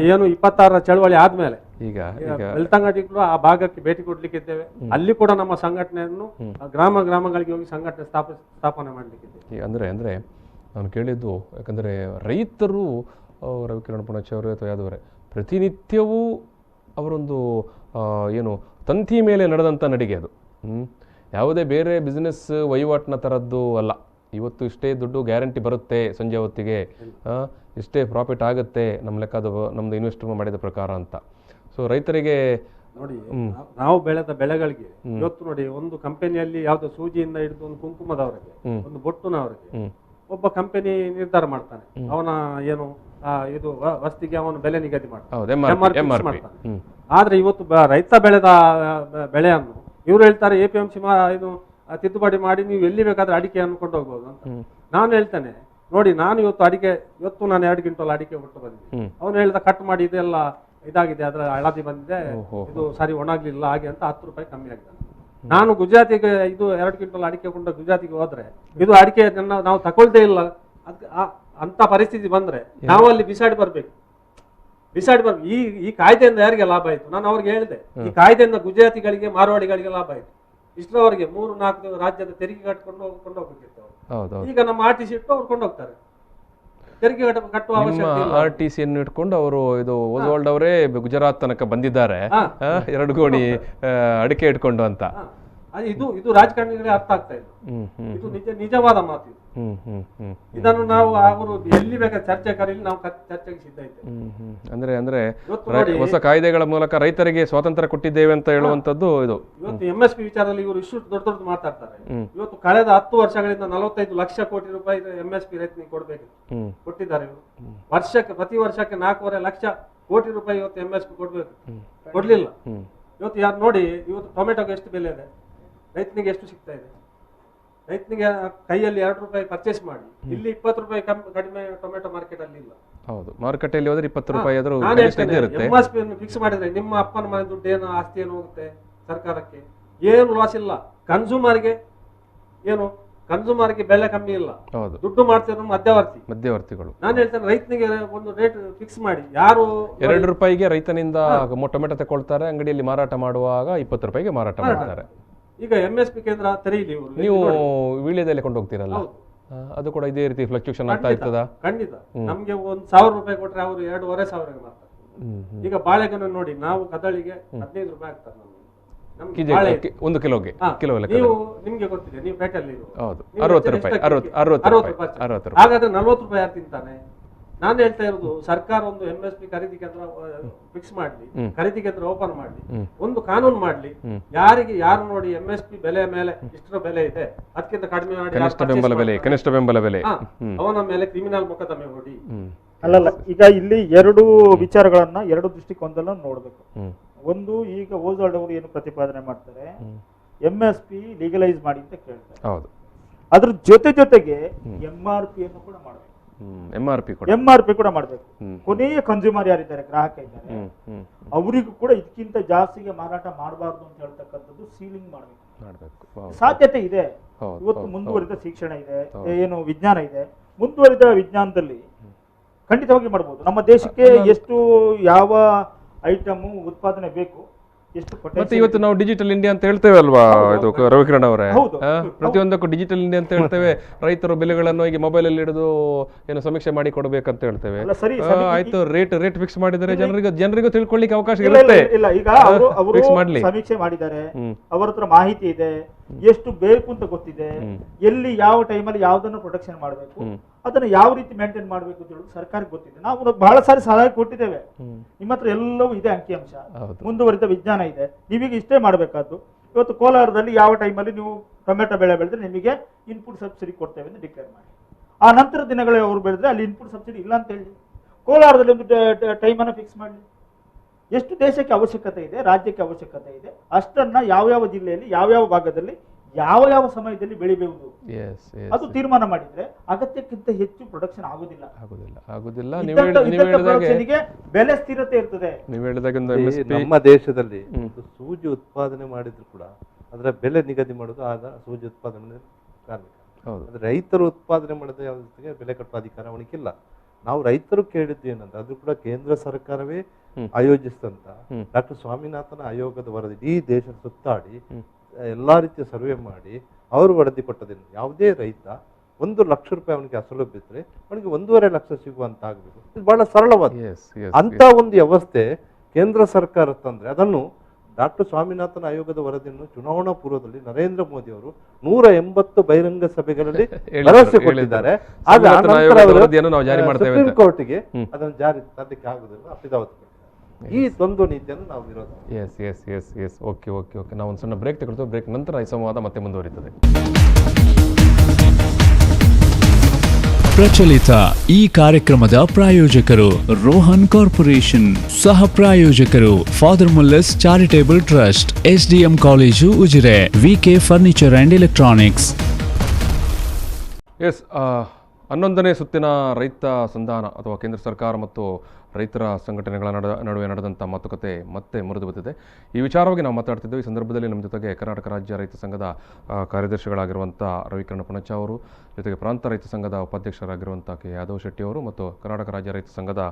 ಏನು 26ರ ಚಳವಳಿ ಆದ್ಮೇಲೆ ಈಗ ಬೆಳ್ತಂಗಡಿಗಳು ಆ ಭಾಗಕ್ಕೆ ಭೇಟಿ ಕೊಡ್ಲಿಕ್ಕಿದ್ದೇವೆ. ಅಲ್ಲಿ ಕೂಡ ನಮ್ಮ ಸಂಘಟನೆಯನ್ನು ಗ್ರಾಮಗಳಿಗೆ ಹೋಗಿ ಸಂಘಟನೆ ಸ್ಥಾಪನೆ ಮಾಡ್ಲಿಕ್ಕಿದ್ದೇವೆ. ಅಂದ್ರೆ ನಾನು ಕೇಳಿದ್ದು, ಯಾಕಂದ್ರೆ ರೈತರು ರವಿಕಿರಣ್ ಪುಣಚ ಅವರು ಅಥವಾ ಯಾದವರೇ ಪ್ರತಿನಿತ್ಯವೂ ಅವರೊಂದು ಏನು ತಂತಿ ಮೇಲೆ ನಡೆದಂಥ ನಡಿಗೆ ಅದು. ಯಾವುದೇ ಬೇರೆ ಬಿಸ್ನೆಸ್ ವಹಿವಾಟಿನ ಥರದ್ದು ಅಲ್ಲ. ಇವತ್ತು ಇಷ್ಟೇ ದುಡ್ಡು ಗ್ಯಾರಂಟಿ ಬರುತ್ತೆ ಸಂಜೆ ಹೊತ್ತಿಗೆ, ಇಷ್ಟೇ ಪ್ರಾಫಿಟ್ ಆಗುತ್ತೆ ನಮ್ಮ ಲೆಕ್ಕದ ನಮ್ಮದು ಇನ್ವೆಸ್ಟ್ ಮಾಡಿದ ಪ್ರಕಾರ ಅಂತ. ಸೊ ರೈತರಿಗೆ ನೋಡಿ, ನಾವು ಬೆಳೆದ ಬೆಳೆಗಳಿಗೆ ಇವತ್ತು ನೋಡಿ, ಒಂದು ಕಂಪನಿಯಲ್ಲಿ ಯಾವುದೋ ಸೂಜಿಯಿಂದ ಹಿಡಿದು ಒಂದು ಕುಂಕುಮದವರೆಗೆ, ಒಂದು ಬೊಟ್ಟುನವರೆಗೆ ಒಬ್ಬ ಕಂಪನಿ ನಿರ್ಧಾರ ಮಾಡ್ತಾನೆ. ಅವನ ಏನು ಇದು ವಸ್ತಿಗೆ ಅವನು ಬೆಲೆ ನಿಗದಿ ಮಾಡ್ತಾನೆ. ಆದ್ರೆ ಇವತ್ತು ರೈತ ಬೆಳೆದ ಬೆಳೆಯನ್ನು ಇವರು ಹೇಳ್ತಾರೆ APMC ಇದು ತಿದ್ದುಪಡಿ ಮಾಡಿ ನೀವು ಎಲ್ಲಿ ಬೇಕಾದ್ರೆ ಅಡಿಕೆಯನ್ನು ಕೊಂಡು ಹೋಗ್ಬೋದು ಅಂತ. ನಾನು ಹೇಳ್ತೇನೆ ನೋಡಿ, ನಾನು ಇವತ್ತು ನಾನು 2 ಕ್ವಿಂಟಲ್ ಅಡಿಕೆ ಕೊಟ್ಟು ಬಂದಿದ್ದೆ. ಅವನು ಹೇಳ್ದ ಕಟ್ ಮಾಡಿ ಇದೆಲ್ಲ ಇದಾಗಿದೆ, ಅದರ ಹಳದಿ ಬಂದಿದೆ, ಇದು ಸರಿ ಒಣಗ್ಲಿಲ್ಲ ಹಾಗೆ ಅಂತ 10 ರೂಪಾಯಿ ಕಮ್ಮಿ ಆಗಿದೆ. ನಾನು ಗುಜರಾತಿಗೆ ಇದು 2 ಕ್ವಿಂಟಲ್ ಅಡಿಕೆ ಕೊಂಡು ಗುಜರಾತಿಗೆ ಹೋದ್ರೆ ಇದು ಅಡಿಕೆ ನಾವು ತಗೊಳ್ದೇ ಇಲ್ಲ ಅಂತ ಪರಿಸ್ಥಿತಿ ಬಂದ್ರೆ ನಾವು ಅಲ್ಲಿ ಬಿಸಾಡಿ ಬರ್ಬೇಕು. ಈ ಕಾಯ್ದೆಯಿಂದ ಯಾರಿಗೆ ಲಾಭ ಆಯ್ತು? ನಾನು ಅವ್ರಿಗೆ ಹೇಳಿದೆ, ಈ ಕಾಯ್ದೆಯಿಂದ ಗುಜರಾತಿಗಳಿಗೆ ಮಾರವಾಡಿಗಳಿಗೆ ಲಾಭ ಆಯ್ತು. ಇಷ್ಟರವರೆಗೆ 3-4 ರಾಜ್ಯದ ತೆರಿಗೆ ಕಟ್ಕೊಂಡು ಹೋಗ್ಬೇಕಿತ್ತು. ಈಗ ನಮ್ಮ RTC ಇಟ್ಟು ಅವ್ರು ಕೊಂಡೋಗ್ತಾರೆ. ತೆರಿಗೆ ಕಟ್ಟುವ ಅವಶ್ಯಕತೆ ಇಲ್ಲ. RTC ಇಟ್ಕೊಂಡು ಅವರು ಇದು ಓಸ್ವಾಲ್ಡ್ ಅವರೇ ಗುಜರಾತ್ ತನಕ ಬಂದಿದ್ದಾರೆ 2 ಗೋಣಿ ಅಡಿಕೆ ಇಟ್ಕೊಂಡು ಅಂತ. ಇದು ರಾಜಕಾರಣಿಗಳೇ ಅರ್ಥ ಆಗ್ತಾ ಇಲ್ಲ. ಇದು ನಿಜವಾದ ಮಾತು. ಇದನ್ನು ನಾವು ಅವರು ಎಲ್ಲಿ ಬೇಕಾದ್ರೆ ಚರ್ಚೆ ಕರೀಲಿ, ನಾವು ಚರ್ಚೆಗೆ ಸಿದ್ಧ ಇದ್ದೇವೆ. ಅಂದ್ರೆ ಹೊಸ ಕಾಯ್ದೆಗಳ ಮೂಲಕ ರೈತರಿಗೆ ಸ್ವಾತಂತ್ರ್ಯ ಕೊಟ್ಟಿದ್ದೇವೆ ಅಂತ ಹೇಳುವಂತದ್ದು ಇದು. ಇವತ್ತು MSP ವಿಚಾರದಲ್ಲಿ ಇವರು ಇಷ್ಟು ದೊಡ್ಡ ಮಾತಾಡ್ತಾರೆ. ಇವತ್ತು ಕಳೆದ 10 ವರ್ಷಗಳಿಂದ 45 ಲಕ್ಷ ಕೋಟಿ ರೂಪಾಯಿ MSP ರೈತನಿಗೆ ಕೊಡ್ಬೇಕಿತ್ತು, ಕೊಟ್ಟಿದ್ದಾರೆ ಇವರು. ಪ್ರತಿ ವರ್ಷಕ್ಕೆ 4.5 ಲಕ್ಷ ಕೋಟಿ ರೂಪಾಯಿ ಇವತ್ತು MSP ಕೊಡ್ಬೇಕು, ಕೊಡ್ಲಿಲ್ಲ. ಇವತ್ತು ಯಾರು ನೋಡಿ, ಇವತ್ತು ಟೊಮೆಟೊಗೆ ಎಷ್ಟು ಬೆಲೆ ಇದೆ, ರೈತನಿಗೆ ಎಷ್ಟು ಸಿಗ್ತಾ ಇದೆ? ರೈತನಿಗೆ ಕೈಯಲ್ಲಿ 2 ರೂಪಾಯಿ ಪರ್ಚೇಸ್ ಮಾಡಿ ಇಲ್ಲಿ 20 ರೂಪಾಯಿ ಕಡಿಮೆ ಟೊಮೆಟೊ ಮಾರ್ಕೆಟ್ ಅಲ್ಲಿ ಇಲ್ಲ. ಹೌದು, ಮಾರುಕಟ್ಟೆಯಲ್ಲಿ ಹೋದ್ರೆ 20 ರೂಪಾಯಿ ಆದ್ರೂ MSP ಫಿಕ್ಸ್ ಮಾಡಿದ್ರೆ ನಿಮ್ಮ ಅಪ್ಪನ ಮನೆ ದುಡ್ಡು ಏನು ಆಸ್ತಿ ಏನು ಹೋಗುತ್ತೆ ಸರ್ಕಾರಕ್ಕೆ, ಏನು ಲಾಸ್ ಇಲ್ಲ. ಕನ್ಸೂಮರ್ಗೆ ಬೆಲೆ ಕಮ್ಮಿ ಇಲ್ಲ, ದುಡ್ಡು ಮಾಡ್ತಿರೋ ಮಧ್ಯವರ್ತಿಗಳು. ನಾನು ಹೇಳ್ತೇನೆ, ರೈತನಿಗೆ ಒಂದು ರೇಟ್ ಫಿಕ್ಸ್ ಮಾಡಿ. ಯಾರು 2 ರೂಪಾಯಿಗೆ ರೈತನಿಂದ ಟೊಮೆಟೊ ತಗೊಳ್ತಾರೆ, ಅಂಗಡಿಯಲ್ಲಿ ಮಾರಾಟ ಮಾಡುವಾಗ 20 ರೂಪಾಯಿಗೆ ಮಾರಾಟ ಮಾಡ್ತಾರೆ. ಈಗ MSP ಕೇಂದ್ರ ತೆರೀಲಿ. ನೀವು ವೀಳ್ಯದೆಲೆ ಕೊಂಡು ಹೋಗ್ತೀರಲ್ಲ, ಅದು ಕೂಡ ಇದೇ ರೀತಿ ಫ್ಲಕ್ಚುಯೇಷನ್ ಆಗ್ತಾ ಇರ್ತದ? ಖಂಡಿತ. ನಮ್ಗೆ 1,000 ರೂಪಾಯಿ ಕೊಟ್ರೆ ಅವರು 2,500 ಮಾಡ್ತಾರೆ. ಈಗ ಬಾಳೆಗೊನೆ ನೋಡಿ, ನಾವು ಕದಳಿಗೆ 15 ರೂಪಾಯಿ ಆಗ್ತಾರೆ. ಒಂದು ಕಿಲೋಗೆ ನಿಮ್ಗೆ ಗೊತ್ತಿದೆ, ನೀವು ಪೇಟೆಯಲ್ಲಿ 60 ರೂಪಾಯಿ. ಹಾಗಾದ್ರೆ 40 ರೂಪಾಯಿ ಯಾರು ತಿಂತಾನೆ? ನಾನು ಹೇಳ್ತಾ ಇರೋದು, ಸರ್ಕಾರ ಒಂದು MSP ಖರೀದಿ ಕೇಂದ್ರ ಫಿಕ್ಸ್ ಮಾಡ್ಲಿ, ಖರೀದಿ ಕೇಂದ್ರ ಓಪನ್ ಮಾಡ್ಲಿ, ಒಂದು ಕಾನೂನು ಮಾಡ್ಲಿ. ಯಾರು ನೋಡಿ MSP ಬೆಲೆ ಮೇಲೆ ಇಷ್ಟರ ಬೆಲೆ ಇದೆ, ಅದಕ್ಕಿಂತ ಕಡಿಮೆ ಮಾಡಿ ಕನಿಷ್ಠ ಬೆಂಬಲ ಬೆಲೆ ಅವನ ಮೇಲೆ ಕ್ರಿಮಿನಲ್ ಮೊಕದ್ದಮೆ ಹೂಡಿ. ಅಲ್ಲಲ್ಲ, ಈಗ ಇಲ್ಲಿ 2 ವಿಚಾರಗಳನ್ನ 2 ದೃಷ್ಟಿಕೋನದಲ್ಲಿ ನೋಡ್ಬೇಕು. ಒಂದು, ಈಗ ಓಸ್ವಾಲ್ಡ್ ಅವರು ಏನು ಪ್ರತಿಪಾದನೆ ಮಾಡ್ತಾರೆ, MSP ಲೀಗಲೈಸ್ ಮಾಡಿ ಅಂತ ಕೇಳ್ತಾರೆ. ಅದ್ರ ಜೊತೆಗೆ MRP ಅನ್ನು ಕೂಡ ಮಾಡಬೇಕು. MRP ಕೂಡ ಮಾಡಬೇಕು. ಕೊನೆಯ ಕನ್ಸ್ಯೂಮರ್ ಯಾರಿದ್ದಾರೆ, ಗ್ರಾಹಕ ಇದ್ದಾರೆ, ಅವರಿಗೂ ಕೂಡ ಇದಕ್ಕಿಂತ ಜಾಸ್ತಿಗೆ ಮಾರಾಟ ಮಾಡಬಾರ್ದು ಅಂತ ಹೇಳ್ತಕ್ಕಂಥದ್ದು ಸೀಲಿಂಗ್ ಮಾಡಬೇಕು. ಸಾಧ್ಯತೆ ಇದೆ. ಇವತ್ತು ಮುಂದುವರಿದ ಶಿಕ್ಷಣ ಇದೆ, ಏನು ವಿಜ್ಞಾನ ಇದೆ, ಮುಂದುವರಿದ ವಿಜ್ಞಾನದಲ್ಲಿ ಖಂಡಿತವಾಗಿ ಮಾಡಬಹುದು. ನಮ್ಮ ದೇಶಕ್ಕೆ ಎಷ್ಟು ಯಾವ ಐಟಮ್ ಉತ್ಪಾದನೆ ಬೇಕು, ಮತ್ತೆ ಇವತ್ತು ನಾವು ಡಿಜಿಟಲ್ ಇಂಡಿಯಾ ಅಂತ ಹೇಳ್ತೇವೆ ಅಲ್ವಾ, ಇದು ರವಿಕಿರಣ್ ಅವರೇ, ಪ್ರತಿಯೊಂದಕ್ಕೂ ಡಿಜಿಟಲ್ ಇಂಡಿಯಾ ಅಂತ ಹೇಳ್ತೇವೆ. ರೈತರು ಬೆಲೆಗಳನ್ನು ಈಗ ಮೊಬೈಲ್ ಅಲ್ಲಿ ಹಿಡಿದು ಏನು ಸಮೀಕ್ಷೆ ಮಾಡಿ ಕೊಡಬೇಕಂತ ಹೇಳ್ತೇವೆ. ಆಯ್ತು, ರೇಟ್ ಫಿಕ್ಸ್ ಮಾಡಿದರೆ ಜನರಿಗೂ ತಿಳ್ಕೊಳ್ಳಿಕ್ಕೆ ಅವಕಾಶ ಇರುತ್ತೆ. ಈಗ ಅವರು ಸಮೀಕ್ಷೆ ಮಾಡಿದ್ದಾರೆ, ಅವರ ಹತ್ರ ಮಾಹಿತಿ ಇದೆ, ಎಷ್ಟು ಬೇಕು ಅಂತ ಗೊತ್ತಿದೆ, ಎಲ್ಲಿ ಯಾವ ಟೈಮಲ್ಲಿ ಯಾವ್ದನ್ನು ಪ್ರೊಟೆಕ್ಷನ್ ಮಾಡಬೇಕು, ಅದನ್ನ ಯಾವ ರೀತಿ ಮೇಂಟೈನ್ ಮಾಡಬೇಕು ಅಂತ ಹೇಳೋದು ಸರ್ಕಾರಕ್ಕೆ ಗೊತ್ತಿದೆ. ನಾವು ಬಹಳ ಸಾರಿ ಸಲಹೆ ಕೊಟ್ಟಿದ್ದೇವೆ. ನಿಮ್ಮ ಹತ್ರ ಎಲ್ಲವೂ ಇದೆ, ಅಂಕಿಅಂಶ, ಮುಂದುವರಿದ ವಿಜ್ಞಾನ ಇದೆ, ನೀವೀಗ ಇಷ್ಟೇ ಮಾಡಬೇಕಾದ್ದು. ಇವತ್ತು ಕೋಲಾರದಲ್ಲಿ ಯಾವ ಟೈಮಲ್ಲಿ ನೀವು ಟೊಮೆಟೊ ಬೆಳೆ ಬೆಳೆದ್ರೆ ನಿಮಗೆ ಇನ್ಪುಟ್ ಸಬ್ಸಿಡಿ ಕೊಡ್ತೇವೆ ಅಂತ ಡಿಕ್ಲೇರ್ ಮಾಡಿ. ಆ ನಂತರ ದಿನಗಳೇ ಅವರು ಬೆಳೆದ್ರೆ ಅಲ್ಲಿ ಇನ್ಪುಟ್ ಸಬ್ಸಿಡಿ ಇಲ್ಲ ಅಂತ ಹೇಳಿ ಕೋಲಾರದಲ್ಲಿ ಒಂದು ಟೈಮನ್ನು ಫಿಕ್ಸ್ ಮಾಡಲಿ. ಎಷ್ಟು ದೇಶಕ್ಕೆ ಅವಶ್ಯಕತೆ ಇದೆ, ರಾಜ್ಯಕ್ಕೆ ಅವಶ್ಯಕತೆ ಇದೆ, ಅಷ್ಟನ್ನ ಯಾವ್ಯಾವ ಜಿಲ್ಲೆಯಲ್ಲಿ ಯಾವ್ಯಾವ ಭಾಗದಲ್ಲಿ ಯಾವ ಯಾವ ಸಮಯದಲ್ಲಿ ಬೆಳಿಬಹುದು ಎಸ್ ಅದು ತೀರ್ಮಾನ ಮಾಡಿದ್ರೆ ಅಗತ್ಯಕ್ಕಿಂತ ಹೆಚ್ಚು ಪ್ರೊಡಕ್ಷನ್ ಆಗುದಿಲ್ಲ. ಆಗುದಿಲ್ಲ. ಪ್ರೊಡಕ್ಷನ್ಗೆ ಬೆಲೆ ಸ್ಥಿರತೆ ಇರ್ತದೆ. ನೀವು ಹೇಳಿದಾಗ ನಮ್ಮ ದೇಶದಲ್ಲಿ ಒಂದು ಸೂಜಿ ಉತ್ಪಾದನೆ ಮಾಡಿದ್ರು ಕೂಡ ಅದರ ಬೆಲೆ ನಿಗದಿ ಮಾಡೋದು ಆದ ಸೂಜಿ ಉತ್ಪಾದನೆ ಕಾರ್ಮಿಕ. ಅದು ರೈತರು ಉತ್ಪಾದನೆ ಮಾಡಿದ ಯಾವುದಕ್ಕೆ ಬೆಲೆ ಕಟ್ಟುವ ಅಧಿಕಾರ ಅವನಿಗಿಲ್ಲ. ನಾವು ರೈತರು ಕೇಳಿದ್ದು ಏನಂದ್ರೆ ಅದು ಕೂಡ ಕೇಂದ್ರ ಸರ್ಕಾರವೇ ಆಯೋಜಿಸಿದಂತ ಡಾಕ್ಟರ್ ಸ್ವಾಮಿನಾಥನ್ ಆಯೋಗದ ವರದಿ ಇಡೀ ದೇಶ ಸುತ್ತಾಡಿ ಎಲ್ಲಾ ರೀತಿಯ ಸರ್ವೆ ಮಾಡಿ ಅವರು ವರದಿ ಕೊಟ್ಟದೇನು, ಯಾವುದೇ ರೈತ 1 ಲಕ್ಷ ರೂಪಾಯಿ ಅವನಿಗೆ ಅಸಲು ಬಿದ್ದರೆ ಅವನಿಗೆ 1.5 ಲಕ್ಷ ಸಿಗುವಂತ ಆಗ್ಬೇಕು. ಇದು ಬಹಳ ಸರಳವಾದ ಅಂತ ಒಂದು ವ್ಯವಸ್ಥೆ ಕೇಂದ್ರ ಸರ್ಕಾರ ತಂದ್ರೆ ಅದನ್ನು ಡಾಕ್ಟರ್ ಸ್ವಾಮಿನಾಥನ್ ಆಯೋಗದ ವರದಿಯನ್ನು ಚುನಾವಣಾ ಪೂರ್ವದಲ್ಲಿ ನರೇಂದ್ರ ಮೋದಿ ಅವರು 180 ಬಹಿರಂಗ ಸಭೆಗಳಲ್ಲಿ ಭರವಸೆ ಕೊಟ್ಟಿದ್ದಾರೆ. ಆಗ ಸುಪ್ರೀಂ ಕೋರ್ಟ್ಗೆ ಅದನ್ನು ಜಾರಿ ತರಲಿಕ್ಕೆ ಆಗುದಿಲ್ಲ, ಅಪಿದಾವತ್ ಈ ದ್ವಂದ್ವ ನೀತಿಯನ್ನು ನಾವು ವಿರೋಧ. Yes okay. ನಾವು ಒಂದು ಸಣ್ಣ ಬ್ರೇಕ್ ತಗೊಳ್ತೇವೆ. ಬ್ರೇಕ್ ನಂತರ ಈ ಸಂವಾದ ಮತ್ತೆ ಮುಂದುವರಿಯುತ್ತದೆ. ಪ್ರಚಲಿತ ಈ ಕಾರ್ಯಕ್ರಮದ ಪ್ರಾಯೋಜಕರು ರೋಹನ್ ಕಾರ್ಪೊರೇಷನ್, ಸಹ ಪ್ರಾಯೋಜಕರು father Muller's charitable trust, SDM college Ujire, VK furniture and electronics. ಎಸ್ 11ನೇ ಸುತ್ತಿನ ರೈತ ಸಂಧಾನ ಅಥವಾ ಕೇಂದ್ರ ಸರ್ಕಾರ ಮತ್ತು ರೈತರ ಸಂಘಟನೆಗಳ ನಡುವೆ ನಡೆದಂಥ ಮಾತುಕತೆ ಮತ್ತೆ ಮುರಿದು ಬಂದಿದೆ. ಈ ವಿಚಾರವಾಗಿ ನಾವು ಮಾತಾಡ್ತಿದ್ದೇವೆ. ಈ ಸಂದರ್ಭದಲ್ಲಿ ನಮ್ಮ ಜೊತೆಗೆ ಕರ್ನಾಟಕ ರಾಜ್ಯ ರೈತ ಸಂಘದ ಕಾರ್ಯದರ್ಶಿಗಳಾಗಿರುವಂಥ ರವಿಕಿರಣ್ ಪುಣಚ ಅವರು, ಜೊತೆಗೆ ಪ್ರಾಂತ ರೈತ ಸಂಘದ ಉಪಾಧ್ಯಕ್ಷರಾಗಿರುವಂಥ ಕೆ ಯಾದವ್ ಶೆಟ್ಟಿ ಅವರು ಮತ್ತು ಕರ್ನಾಟಕ ರಾಜ್ಯ ರೈತ ಸಂಘದ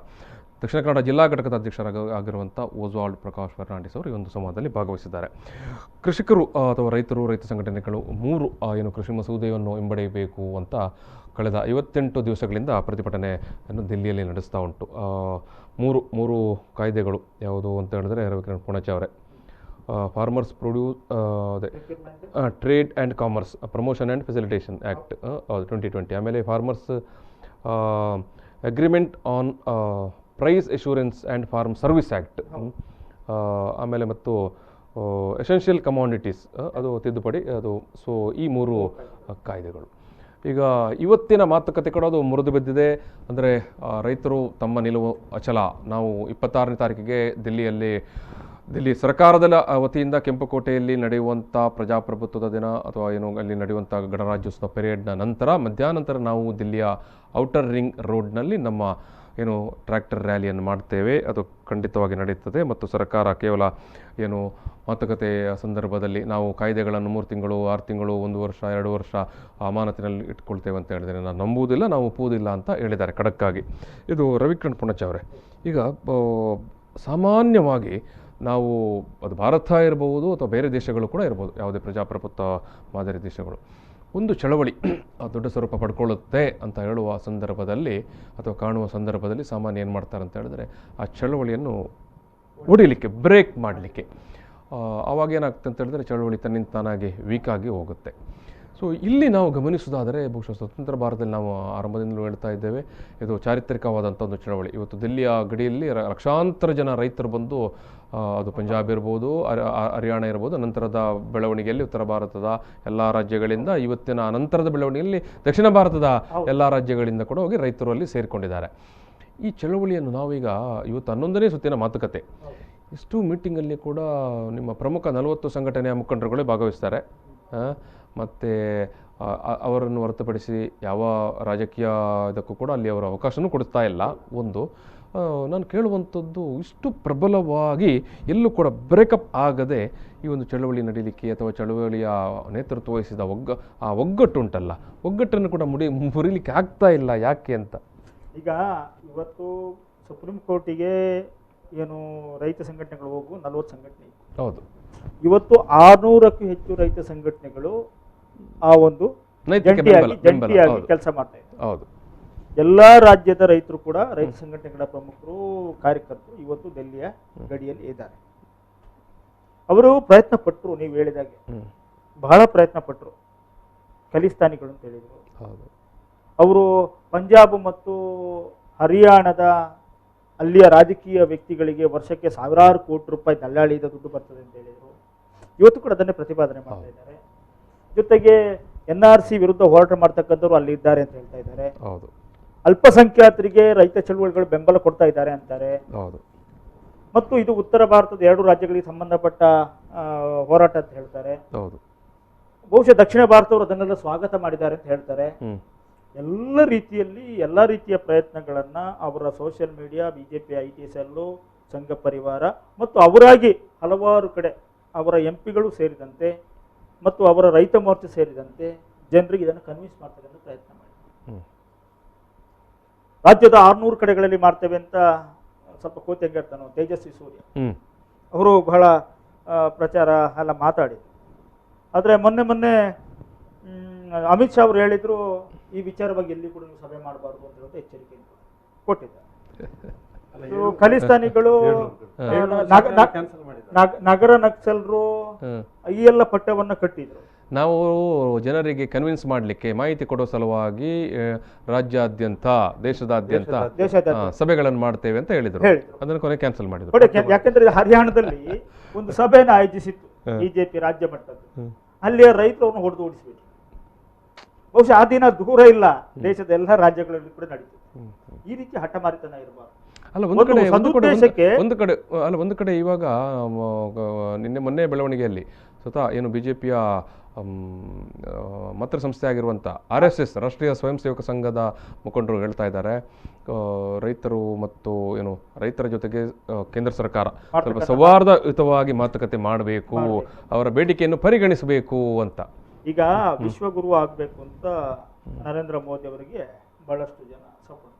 ದಕ್ಷಿಣ ಕನ್ನಡ ಜಿಲ್ಲಾ ಘಟಕದ ಅಧ್ಯಕ್ಷರಾಗಿರುವಂಥ ಓಸ್ವಾಲ್ಡ್ ಪ್ರಕಾಶ್ ಫರ್ನಾಂಡಿಸ್ ಅವರು ಈ ಒಂದು ಸಂವಾದದಲ್ಲಿ ಭಾಗವಹಿಸಿದ್ದಾರೆ. ಕೃಷಿಕರು ಅಥವಾ ರೈತರು, ರೈತ ಸಂಘಟನೆಗಳು 3 ಏನು ಕೃಷಿ ಮಸೂದೆಯನ್ನು ಹಿಂಪಡೆಯಬೇಕು ಅಂತ ಕಳೆದ 58 ದಿವಸಗಳಿಂದ ಪ್ರತಿಭಟನೆಯನ್ನು ದಿಲ್ಲಿಯಲ್ಲಿ ನಡೆಸ್ತಾ ಉಂಟು. ಮೂರು ಕಾಯ್ದೆಗಳು ಯಾವುದು ಅಂತ ಹೇಳಿದ್ರೆ ರವಿಕಿರಣ್ ಪುಣಚ ಅವರೇ, farmers trade and commerce promotion and facilitation act 2020, ಆಮೇಲೆ farmers agreement on price assurance and farm service act, ಆಮೇಲೆ ಮತ್ತು ಎಸೆನ್ಷಿಯಲ್ ಕಮಾಡಿಟೀಸ್ ಅದು ತಿದ್ದುಪಡಿ ಅದು. ಸೊ ಈ 3 ಕಾಯ್ದೆಗಳು ಈಗ ಇವತ್ತಿನ ಮಾತುಕತೆ ಕೂಡ ಅದು ಮುರಿದು ಬಿದ್ದಿದೆ. ಅಂದರೆ ರೈತರು ತಮ್ಮ ನಿಲುವು ಅಚಲ. ನಾವು 26ನೇ ತಾರೀಕಿಗೆ ದಿಲ್ಲಿ ಸರ್ಕಾರದ ವತಿಯಿಂದ ಕೆಂಪುಕೋಟೆಯಲ್ಲಿ ನಡೆಯುವಂಥ ಪ್ರಜಾಪ್ರಭುತ್ವದ ದಿನ ಅಥವಾ ಏನು ಅಲ್ಲಿ ನಡೆಯುವಂಥ ಗಣರಾಜ್ಯೋತ್ಸವ ಪೀರಿಯಡ್ನ ನಂತರ ಮಧ್ಯಾಹ್ನಂತರ ನಾವು ದಿಲ್ಲಿಯ ಔಟರ್ ರಿಂಗ್ ರೋಡ್ನಲ್ಲಿ ನಮ್ಮ ಏನು ಟ್ರ್ಯಾಕ್ಟರ್ ರ್ಯಾಲಿಯನ್ನು ಮಾಡ್ತೇವೆ. ಅದು ಖಂಡಿತವಾಗಿ ನಡೆಯುತ್ತದೆ ಮತ್ತು ಸರ್ಕಾರ ಕೇವಲ ಏನು ಮಾತುಕತೆಯ ಸಂದರ್ಭದಲ್ಲಿ ನಾವು ಕಾಯ್ದೆಗಳನ್ನು 3 ತಿಂಗಳು 6 ತಿಂಗಳು 1 ವರ್ಷ 2 ವರ್ಷ ಅಮಾನತಿನಲ್ಲಿ ಇಟ್ಕೊಳ್ತೇವೆ ಅಂತ ಹೇಳಿದರೆ ನಾನು ನಂಬುವುದಿಲ್ಲ, ನಾವು ಒಪ್ಪುವುದಿಲ್ಲ ಅಂತ ಹೇಳಿದ್ದಾರೆ ಖಡಕ್ಕಾಗಿ. ಇದು ರವಿಕಿರಣ್ ಪುಣಚ ಅವರೇ, ಈಗ ಸಾಮಾನ್ಯವಾಗಿ ನಾವು ಅದು ಭಾರತ ಇರಬಹುದು ಅಥವಾ ಬೇರೆ ದೇಶಗಳು ಕೂಡ ಇರ್ಬೋದು, ಯಾವುದೇ ಪ್ರಜಾಪ್ರಭುತ್ವ ಮಾದರಿ ದೇಶಗಳು, ಒಂದು ಚಳವಳಿ ದೊಡ್ಡ ಸ್ವರೂಪ ಪಡ್ಕೊಳ್ಳುತ್ತೆ ಅಂತ ಹೇಳುವ ಸಂದರ್ಭದಲ್ಲಿ ಅಥವಾ ಕಾಣುವ ಸಂದರ್ಭದಲ್ಲಿ ಸಾಮಾನ್ಯ ಏನು ಮಾಡ್ತಾರೆ ಅಂತ ಹೇಳಿದ್ರೆ ಆ ಚಳವಳಿಯನ್ನು ಹೊಡಿಲಿಕ್ಕೆ, ಬ್ರೇಕ್ ಮಾಡಲಿಕ್ಕೆ. ಆವಾಗ ಏನಾಗ್ತದೆ ಅಂತ ಹೇಳಿದ್ರೆ ಚಳವಳಿ ತನ್ನಿಂದ ತಾನಾಗಿ ವೀಕಾಗಿ ಹೋಗುತ್ತೆ. ಸೊ ಇಲ್ಲಿ ನಾವು ಗಮನಿಸೋದಾದರೆ ಬಹುಶಃ ಸ್ವತಂತ್ರ ಭಾರತದಲ್ಲಿ ನಾವು ಆರಂಭದಿಂದಲೂ ಹೇಳ್ತಾ ಇದ್ದೇವೆ, ಇದು ಚಾರಿತ್ರಿಕವಾದಂಥ ಒಂದು ಚಳವಳಿ. ಇವತ್ತು ದಿಲ್ಲಿಯ ಗಡಿಯಲ್ಲಿ ಲಕ್ಷಾಂತರ ಜನ ರೈತರು ಬಂದು, ಅದು ಪಂಜಾಬ್ ಇರ್ಬೋದು, ಹರಿಯಾಣ ಇರ್ಬೋದು, ನಂತರದ ಬೆಳವಣಿಗೆಯಲ್ಲಿ ಉತ್ತರ ಭಾರತದ ಎಲ್ಲ ರಾಜ್ಯಗಳಿಂದ, ಇವತ್ತಿನ ಅನಂತರದ ಬೆಳವಣಿಗೆಯಲ್ಲಿ ದಕ್ಷಿಣ ಭಾರತದ ಎಲ್ಲ ರಾಜ್ಯಗಳಿಂದ ಕೂಡ ಹೋಗಿ ರೈತರು ಅಲ್ಲಿ ಸೇರಿಕೊಂಡಿದ್ದಾರೆ. ಈ ಚಳವಳಿಯನ್ನು ನಾವೀಗ ಇವತ್ತು 11ನೇ ಸುತ್ತಿನ ಮಾತುಕತೆ, ಇಷ್ಟು ಮೀಟಿಂಗಲ್ಲಿ ಕೂಡ ನಿಮ್ಮ ಪ್ರಮುಖ 40 ಸಂಘಟನೆಯ ಮುಖಂಡರುಗಳೇ ಭಾಗವಹಿಸ್ತಾರೆ. ಮತ್ತು ಅವರನ್ನು ಹೊರತುಪಡಿಸಿ ಯಾವ ರಾಜಕೀಯ ಇದಕ್ಕೂ ಕೂಡ ಅಲ್ಲಿ ಅವರು ಅವಕಾಶನೂ ಕೊಡ್ತಾ ಇಲ್ಲ. ಒಂದು ನಾನು ಕೇಳುವಂಥದ್ದು, ಇಷ್ಟು ಪ್ರಬಲವಾಗಿ ಎಲ್ಲೂ ಕೂಡ ಬ್ರೇಕಪ್ ಆಗದೆ ಈ ಒಂದು ಚಳವಳಿ ನಡೀಲಿಕ್ಕೆ ಅಥವಾ ಚಳವಳಿಯ ನೇತೃತ್ವ ವಹಿಸಿದ ಒಗ್ಗಟ್ಟು ಉಂಟಲ್ಲ, ಒಗ್ಗಟ್ಟನ್ನು ಕೂಡ ಮುರಿಲಿಕ್ಕೆ ಆಗ್ತಾ ಇಲ್ಲ, ಯಾಕೆ ಅಂತ. ಈಗ ಇವತ್ತು ಸುಪ್ರೀಂ ಕೋರ್ಟಿಗೆ ಏನು ರೈತ ಸಂಘಟನೆಗಳು ಹೋಗು 40 ಸಂಘಟನೆ, ಹೌದು, ಇವತ್ತು 600ಕ್ಕೂ ಹೆಚ್ಚು ರೈತ ಸಂಘಟನೆಗಳು ಆ ಒಂದು ಜಂಟಿಯಾಗಿ ಕೆಲಸ ಮಾಡ್ತಾ ಇದ್ದಾರೆ. ಹೌದು, ಎಲ್ಲಾ ರಾಜ್ಯದ ರೈತರು ಕೂಡ ರೈತ ಸಂಘಟನೆಗಳ ಪ್ರಮುಖರು, ಕಾರ್ಯಕರ್ತರು ಇವತ್ತು ದಿಲ್ಲಿಯ ಗಡಿಯಲ್ಲಿ ಇದ್ದಾರೆ. ಅವರು ಪ್ರಯತ್ನ ಪಟ್ಟರು, ನೀವು ಹೇಳಿದಾಗೆ ಬಹಳ ಪ್ರಯತ್ನ ಪಟ್ಟರು. ಖಲಿಸ್ತಾನಿಗಳು ಅಂತ ಹೇಳಿದ್ರು ಅವರು. ಪಂಜಾಬ್ ಮತ್ತು ಹರಿಯಾಣದ ಅಲ್ಲಿಯ ರಾಜಕೀಯ ವ್ಯಕ್ತಿಗಳಿಗೆ ವರ್ಷಕ್ಕೆ ಸಾವಿರಾರು ಕೋಟಿ ರೂಪಾಯಿ ದಲ್ಲಾಳಿದ ದುಡ್ಡು ಬರ್ತದೆ ಅಂತ ಹೇಳಿದರು. ಇವತ್ತು ಕೂಡ ಅದನ್ನೇ ಪ್ರತಿಪಾದನೆ ಮಾಡ್ತಾ ಇದ್ದಾರೆ. ಜೊತೆಗೆ NRC ವಿರುದ್ಧ ಹೋರಾಟ ಮಾಡ್ತಕ್ಕಂಥವ್ರು ಅಲ್ಲಿ ಇದ್ದಾರೆ ಅಂತ ಹೇಳ್ತಾ ಇದ್ದಾರೆ. ಅಲ್ಪಸಂಖ್ಯಾತರಿಗೆ ರೈತ ಚಳುವಳಿಗಳು ಬೆಂಬಲ ಕೊಡ್ತಾ ಇದ್ದಾರೆ ಅಂತಾರೆ. ಮತ್ತು ಇದು ಉತ್ತರ ಭಾರತದ 2 ರಾಜ್ಯಗಳಿಗೆ ಸಂಬಂಧಪಟ್ಟ ಹೋರಾಟ ಅಂತ ಹೇಳ್ತಾರೆ. ಬಹುಶಃ ದಕ್ಷಿಣ ಭಾರತವರು ಅದನ್ನೆಲ್ಲ ಸ್ವಾಗತ ಮಾಡಿದ್ದಾರೆ ಅಂತ ಹೇಳ್ತಾರೆ. ಹ್ಮ್ ಎಲ್ಲ ರೀತಿಯಲ್ಲಿ ಎಲ್ಲ ರೀತಿಯ ಪ್ರಯತ್ನಗಳನ್ನ ಅವರ social media, BJP IT cell, ಸಂಘ ಪರಿವಾರ ಮತ್ತು ಅವರಾಗಿ ಹಲವಾರು ಕಡೆ ಅವರ ಎಂಪಿಗಳು ಸೇರಿದಂತೆ ಮತ್ತು ಅವರ ರೈತ ಮೋರ್ಚೆ ಸೇರಿದಂತೆ ಜನರಿಗೆ ಇದನ್ನು ಕನ್ವಿನ್ಸ್ ಮಾಡ್ತಕ್ಕಂಥ ಪ್ರಯತ್ನ ಮಾಡಿ. ಹ್ಮ್ ರಾಜ್ಯದ 600 ಕಡೆಗಳಲ್ಲಿ ಮಾಡ್ತೇವೆ ಅಂತ ಸ್ವಲ್ಪ ಕೋತಿ ಹೇಳ್ತಾನೆ ತೇಜಸ್ವಿ ಸೂರ್ಯ, ಹ್ಮ್ ಅವರು ಬಹಳ ಪ್ರಚಾರ ಎಲ್ಲ ಮಾತಾಡಿದ್ರು. ಆದರೆ ಮೊನ್ನೆ ಅಮಿತ್ ಶಾ ಅವರು ಹೇಳಿದ್ರು ಈ ವಿಚಾರವಾಗಿ ಎಲ್ಲಿ ಕೂಡ ನೀವು ಸಭೆ ಮಾಡಬಾರ್ದು ಅಂತ ಹೇಳುವಂಥ ಎಚ್ಚರಿಕೆಯನ್ನು ಕೊಟ್ಟಿದ್ದಾರೆ. ಖಲಿಸ್ತಾನಿಗಳು, ಕ್ಯಾನ್ಸಲ್ ಮಾಡಿದ್ದಾರೆ. ನಗರ ನಕ್ಸಲರು ಹ್ಮ್ ಈ ಎಲ್ಲ ಪಠ್ಯವನ್ನು ಕಟ್ಟಿದ್ರು. ನಾವು ಜನರಿಗೆ ಕನ್ವಿನ್ಸ್ ಮಾಡಲಿಕ್ಕೆ, ಮಾಹಿತಿ ಕೊಡೋ ಸಲುವಾಗಿ ರಾಜ್ಯಾದ್ಯಂತ ದೇಶದಾದ್ಯಂತ ಸಭೆಗಳನ್ನು ಮಾಡ್ತೇವೆ ಅಂತ ಹೇಳಿದ್ರು. ಅದನ್ನು ಕೊನೆ ಕ್ಯಾನ್ಸಲ್ ಮಾಡಿದ್ರು. ಯಾಕೆಂದ್ರೆ ಹರಿಯಾಣದಲ್ಲಿ ಒಂದು ಸಭೆಯನ್ನು ಆಯೋಜಿಸಿತ್ತು ಬಿಜೆಪಿ ರಾಜ್ಯ ಮಟ್ಟದ್ದು. ಅಲ್ಲಿಯ ರೈತರನ್ನು ಹೊಡೆದು ಓಡಿಸಿಬಿಟ್ಟು, ಬಹುಶಃ ಆ ದಿನ ದೂರ ಇಲ್ಲ, ದೇಶದ ಎಲ್ಲ ರಾಜ್ಯಗಳಲ್ಲಿ ಕೂಡ ನಡೀತದೆ. ಈ ರೀತಿ ಹಠಮಾರಿತನ ಇರಬಾರ್ದು. ಅಲ್ಲ, ಒಂದು ಕಡೆ ಇವಾಗ ಮೊನ್ನೆ ಬೆಳವಣಿಗೆಯಲ್ಲಿ ಸ್ವತಃ ಏನು ಬಿಜೆಪಿಯ ಮತ್ರ ಸಂಸ್ಥೆ ಆಗಿರುವಂಥ RSS ರಾಷ್ಟ್ರೀಯ ಸ್ವಯಂ ಸೇವಕ ಸಂಘದ ಮುಖಂಡರು ಹೇಳ್ತಾ ಇದ್ದಾರೆ, ರೈತರು ಮತ್ತು ಏನು ರೈತರ ಜೊತೆಗೆ ಕೇಂದ್ರ ಸರ್ಕಾರ ಸ್ವಲ್ಪ ಸೌಹಾರ್ದಯುತವಾಗಿ ಮಾತುಕತೆ ಮಾಡಬೇಕು, ಅವರ ಬೇಡಿಕೆಯನ್ನು ಪರಿಗಣಿಸಬೇಕು ಅಂತ. ಈಗ ವಿಶ್ವಗುರು ಆಗಬೇಕು ಅಂತ ನರೇಂದ್ರ ಮೋದಿ ಅವರಿಗೆ ಬಹಳಷ್ಟು ಜನ ಸಪೋರ್ಟ್.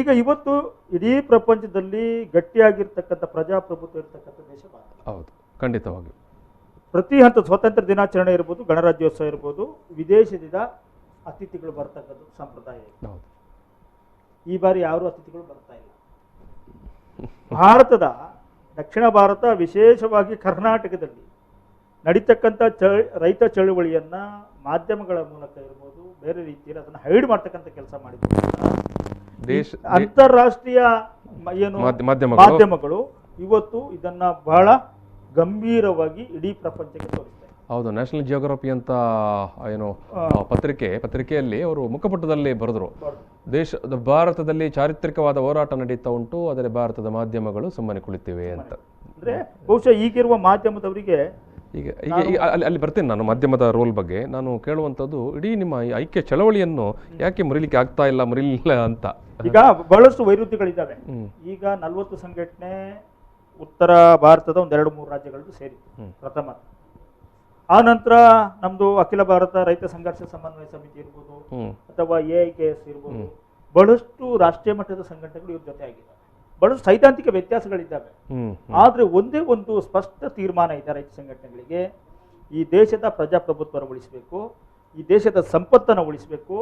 ಈಗ ಇವತ್ತು ಇಡೀ ಪ್ರಪಂಚದಲ್ಲಿ ಗಟ್ಟಿಯಾಗಿರ್ತಕ್ಕಂಥ ಪ್ರಜಾಪ್ರಭುತ್ವ ಇರ್ತಕ್ಕಂಥ ದೇಶ ಭಾರತ. ಹೌದು, ಖಂಡಿತವಾಗಿ. ಪ್ರತಿ ಹಂತ ಸ್ವಾತಂತ್ರ್ಯ ದಿನಾಚರಣೆ ಇರ್ಬೋದು, ಗಣರಾಜ್ಯೋತ್ಸವ ಇರ್ಬೋದು, ವಿದೇಶದಿಂದ ಅತಿಥಿಗಳು ಬರ್ತಕ್ಕಂಥ ಸಂಪ್ರದಾಯ ಇದೆ. ಈ ಬಾರಿ ಯಾರು ಅತಿಥಿಗಳು ಬರ್ತಾ ಇಲ್ಲ. ಭಾರತದ ದಕ್ಷಿಣ ಭಾರತ, ವಿಶೇಷವಾಗಿ ಕರ್ನಾಟಕದಲ್ಲಿ ನಡೀತಕ್ಕಂಥ ರೈತ ಚಳುವಳಿಯನ್ನ ಮಾಧ್ಯಮಗಳ ಮೂಲಕ ಇರ್ಬೋದು, ಬೇರೆ ರೀತಿಯಲ್ಲಿ ಅದನ್ನು ಹೈಡ್ ಮಾಡ್ತಕ್ಕಂಥ ಕೆಲಸ ಮಾಡಿದ್ರು. ಅಂತಾರಾಷ್ಟ್ರೀಯ ಏನು ಮಾಧ್ಯಮಗಳು ಇವತ್ತು ಇದನ್ನ ಬಹಳ ಗಂಭೀರವಾಗಿ ಇಡೀ ಪ್ರಪಂಚಕ್ಕೆ ತೋರಿಸ್ತಾರೆ. ಹೌದು, ನ್ಯಾಷನಲ್ ಜಿಯೋಗ್ರಫಿ ಅಂತ ಏನು ಪತ್ರಿಕೆಯಲ್ಲಿ ಅವರು ಮುಖಪುಟದಲ್ಲಿ ಬರೆದ್ರು, ಭಾರತದಲ್ಲಿ ಚಾರಿತ್ರಿಕವಾದ ಹೋರಾಟ ನಡೀತಾ ಉಂಟು, ಆದರೆ ಭಾರತದ ಮಾಧ್ಯಮಗಳು ಸುಮ್ಮನೆ ಕುಳಿತಿವೆ ಅಂತ. ಅಂದ್ರೆ ಬಹುಶಃ ಈಗಿರುವ ಮಾಧ್ಯಮದವರಿಗೆ ಈಗ ಅಲ್ಲಿ ಬರ್ತೇನೆ ನಾನು. ಮಾಧ್ಯಮದ ರೋಲ್ ಬಗ್ಗೆ ನಾನು ಕೇಳುವಂಥದ್ದು, ಇಡೀ ನಿಮ್ಮ ಐಕ್ಯ ಚಳವಳಿಯನ್ನು ಯಾಕೆ ಮುರಿಲಿಲ್ಲ ಅಂತ. ಈಗ ಬಹಳಷ್ಟು ವೈರುಧ್ಯಗಳಿದ್ದಾವೆ. ಈಗ 40 ಸಂಘಟನೆ ಉತ್ತರ ಭಾರತದ 2-3 ರಾಜ್ಯಗಳದ್ದು ಸೇರಿತ್ತು ಪ್ರಥಮ. ಆ ನಂತರ ನಮ್ದು ಅಖಿಲ ಭಾರತ ರೈತ ಸಂಘರ್ಷ ಸಮನ್ವಯ ಸಮಿತಿ ಇರ್ಬೋದು, ಅಥವಾ AIKS ಇರ್ಬೋದು, ಬಹಳಷ್ಟು ರಾಷ್ಟ್ರೀಯ ಮಟ್ಟದ ಸಂಘಟನೆಗಳು ಇವ್ರ ಜೊತೆ ಆಗಿದ್ದಾವೆ. ಬಹಳಷ್ಟು ಸೈದ್ಧಾಂತಿಕ ವ್ಯತ್ಯಾಸಗಳಿದ್ದಾವೆ. ಆದ್ರೆ ಒಂದೇ ಒಂದು ಸ್ಪಷ್ಟ ತೀರ್ಮಾನ ಇದೆ ರೈತ ಸಂಘಟನೆಗಳಿಗೆ, ಈ ದೇಶದ ಪ್ರಜಾಪ್ರಭುತ್ವ ಉಳಿಸಬೇಕು, ಈ ದೇಶದ ಸಂಪತ್ತನ್ನು ಉಳಿಸಬೇಕು.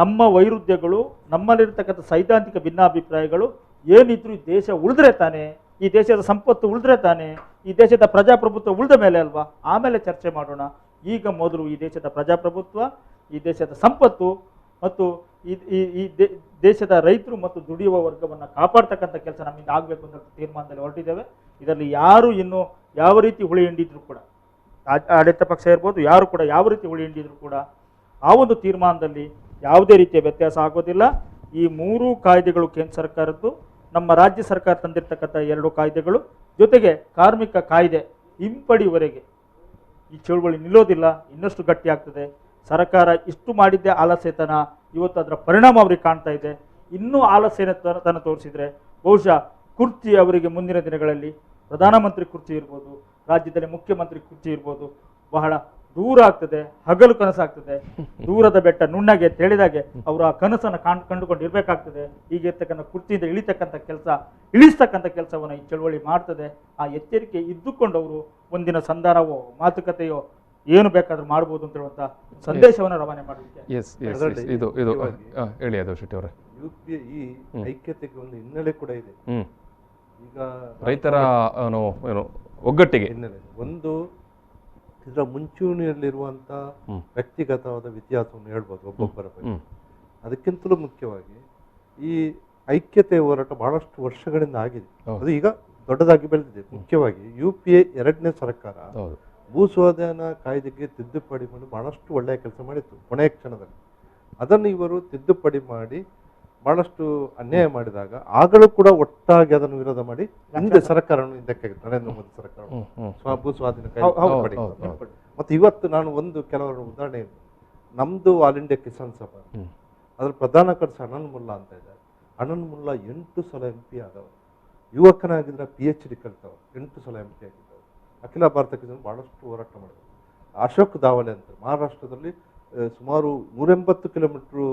ನಮ್ಮ ವೈರುಧ್ಯಗಳು, ನಮ್ಮಲ್ಲಿರ್ತಕ್ಕಂಥ ಸೈದ್ಧಾಂತಿಕ ಭಿನ್ನಾಭಿಪ್ರಾಯಗಳು ಏನಿದ್ರು ಈ ದೇಶ ಉಳಿದ್ರೆ ತಾನೆ, ಈ ದೇಶದ ಸಂಪತ್ತು ಉಳಿದ್ರೆ ತಾನೆ, ಈ ದೇಶದ ಪ್ರಜಾಪ್ರಭುತ್ವ ಉಳಿದ ಮೇಲೆ ಅಲ್ವಾ, ಆಮೇಲೆ ಚರ್ಚೆ ಮಾಡೋಣ. ಈಗ ಮೊದಲು ಈ ದೇಶದ ಪ್ರಜಾಪ್ರಭುತ್ವ, ಈ ದೇಶದ ಸಂಪತ್ತು ಮತ್ತು ಈ ದೇಶದ ರೈತರು ಮತ್ತು ದುಡಿಯುವ ವರ್ಗವನ್ನು ಕಾಪಾಡ್ತಕ್ಕಂಥ ಕೆಲಸ ನಮ್ಮಿಂದ ಆಗಬೇಕು ಅಂತ ತೀರ್ಮಾನದಲ್ಲಿ ಹೊರಟಿದ್ದೇವೆ. ಇದರಲ್ಲಿ ಯಾರು ಇನ್ನು ಯಾವ ರೀತಿ ಹುಳಿ ಹಿಂಡಿದ್ರು ಕೂಡ, ಆಡಳಿತ ಪಕ್ಷ ಇರ್ಬೋದು, ಯಾರು ಕೂಡ ಯಾವ ರೀತಿ ಹುಳಿ ಹಿಂಡಿದ್ರು ಕೂಡ ಆ ಒಂದು ತೀರ್ಮಾನದಲ್ಲಿ ಯಾವುದೇ ರೀತಿಯ ವ್ಯತ್ಯಾಸ ಆಗೋದಿಲ್ಲ. ಈ 3 ಕಾಯ್ದೆಗಳು ಕೇಂದ್ರ ಸರ್ಕಾರದ್ದು, ನಮ್ಮ ರಾಜ್ಯ ಸರ್ಕಾರ ತಂದಿರತಕ್ಕಂಥ 2 ಕಾಯ್ದೆಗಳು, ಜೊತೆಗೆ ಕಾರ್ಮಿಕ ಕಾಯ್ದೆ ಹಿಂಪಡಿವರೆಗೆ ಈ ಚಳುವಳಿ ನಿಲ್ಲೋದಿಲ್ಲ, ಇನ್ನಷ್ಟು ಗಟ್ಟಿ ಆಗ್ತದೆ. ಸರ್ಕಾರ ಇಷ್ಟು ಮಾಡಿದ್ದೆ ಆಲಸ್ಯತನ, ಇವತ್ತು ಅದರ ಪರಿಣಾಮ ಅವ್ರಿಗೆ ಕಾಣ್ತಾ ಇದೆ. ಇನ್ನೂ ಆಲಸ್ಯತನ ತೋರಿಸಿದ್ರೆ ಬಹುಶಃ ಕುರ್ಚಿ ಅವರಿಗೆ ಮುಂದಿನ ದಿನಗಳಲ್ಲಿ ಪ್ರಧಾನಮಂತ್ರಿ ಕುರ್ಚಿ ಇರ್ಬೋದು, ರಾಜ್ಯದಲ್ಲಿ ಮುಖ್ಯಮಂತ್ರಿ ಕುರ್ಚಿ ಇರ್ಬೋದು, ಬಹಳ ದೂರ ಆಗ್ತದೆ, ಹಗಲು ಕನಸಾಗ್ತದೆ. ದೂರದ ಬೆಟ್ಟ ನುಣ್ಣಗೆ ತಿಳಿದಾಗೆ ಅವರು ಆ ಕನಸನ್ನು ಕಂಡುಕೊಂಡು ಇರಬೇಕಾಗ್ತದೆ. ಈಗಿರ್ತಕ್ಕಂಥ ಕುರ್ಚಿಯಿಂದ ಇಳಿಸ್ತಕ್ಕಂಥ ಕೆಲಸವನ್ನು ಈ ಚಳುವಳಿ ಮಾಡ್ತದೆ. ಆ ಎಚ್ಚರಿಕೆ ಇದ್ದುಕೊಂಡು ಅವರು ಒಂದಿನ ಸಂಧಾನವೋ ಮಾತುಕತೆಯೋ ಏನು ಬೇಕಾದ್ರೂ ಮಾಡ್ಬೋದು ಅಂತ ಹೇಳುವಂತ ಸಂದೇಶವನ್ನು ರವಾನೆ ಮಾಡಲಿಕ್ಕೆ. ಹೇಳಿ ಅದು ಶೆಟ್ಟಿ ಅವರೇ. UPA ಈ ಐಕ್ಯತೆಗೆ ಒಂದು ಹಿನ್ನೆಲೆ ಕೂಡ ಇದೆ. ಈಗ ರೈತರ ಒಗ್ಗಟ್ಟಿಗೆ ಹಿನ್ನೆಲೆ ಒಂದು, ಇದರ ಮುಂಚೂಣಿಯಲ್ಲಿರುವಂತ ವ್ಯಕ್ತಿಗತವಾದ ವ್ಯತ್ಯಾಸವನ್ನು ಹೇಳ್ಬೋದು ಒಬ್ಬೊಬ್ಬರ ಬಗ್ಗೆ. ಅದಕ್ಕಿಂತಲೂ ಮುಖ್ಯವಾಗಿ ಈ ಐಕ್ಯತೆ ಹೋರಾಟ ಬಹಳಷ್ಟು ವರ್ಷಗಳಿಂದ ಆಗಿದೆ, ಅದು ಈಗ ದೊಡ್ಡದಾಗಿ ಬೆಳೆದಿದೆ. ಮುಖ್ಯವಾಗಿ UPA 2ನೇ ಸರ್ಕಾರ ಭೂ ಸ್ವಾಧೀನ ಕಾಯ್ದೆಗೆ ತಿದ್ದುಪಡಿ ಮಾಡಿ ಬಹಳಷ್ಟು ಒಳ್ಳೆಯ ಕೆಲಸ ಮಾಡಿತ್ತು ಕೊನೆಯ ಕ್ಷಣದಲ್ಲಿ. ಅದನ್ನು ಇವರು ತಿದ್ದುಪಡಿ ಮಾಡಿ ಬಹಳಷ್ಟು ಅನ್ಯಾಯ ಮಾಡಿದಾಗ ಆಗಲೂ ಕೂಡ ಒಟ್ಟಾಗಿ ಅದನ್ನು ವಿರೋಧ ಮಾಡಿ ಹಿಂದೆ ಸರ್ಕಾರವನ್ನು ಹಿಂದಕ್ಕೆ ನರೇಂದ್ರ ಮೋದಿ ಸರ್ಕಾರ ಭೂ ಸ್ವಾಧೀನ ಕಾಯ್ದೆ ಮತ್ತು ಇವತ್ತು ನಾನು ಒಂದು ಕೆಲವರ ಉದಾಹರಣೆ ನಮ್ಮದು ಆಲ್ ಇಂಡಿಯಾ ಕಿಸಾನ್ ಸಭಾ, ಅದರ ಪ್ರಧಾನ ಕಾರ್ಯದರ್ಶಿ ಅನನ್ ಮುಲ್ಲಾ ಅಂತ ಇದ್ದಾರೆ. ಅನನ್ ಮುಲ್ಲಾ 8 ಸಲ MP ಆದವರು, ಯುವಕನಾಗಿದ್ದರೆ PhD ಕಲಿತವರು, 8 ಸಲ MP ಆಗಿದ್ದವರು, ಅಖಿಲ ಭಾರತ ಕಿಸಾನ್ ಭಾಳಷ್ಟು ಹೋರಾಟ ಮಾಡಿದರು. ಅಶೋಕ್ ದಾವಲೆ ಅಂತ ಮಹಾರಾಷ್ಟ್ರದಲ್ಲಿ ಸುಮಾರು 180 ಕಿಲೋಮೀಟ್ರು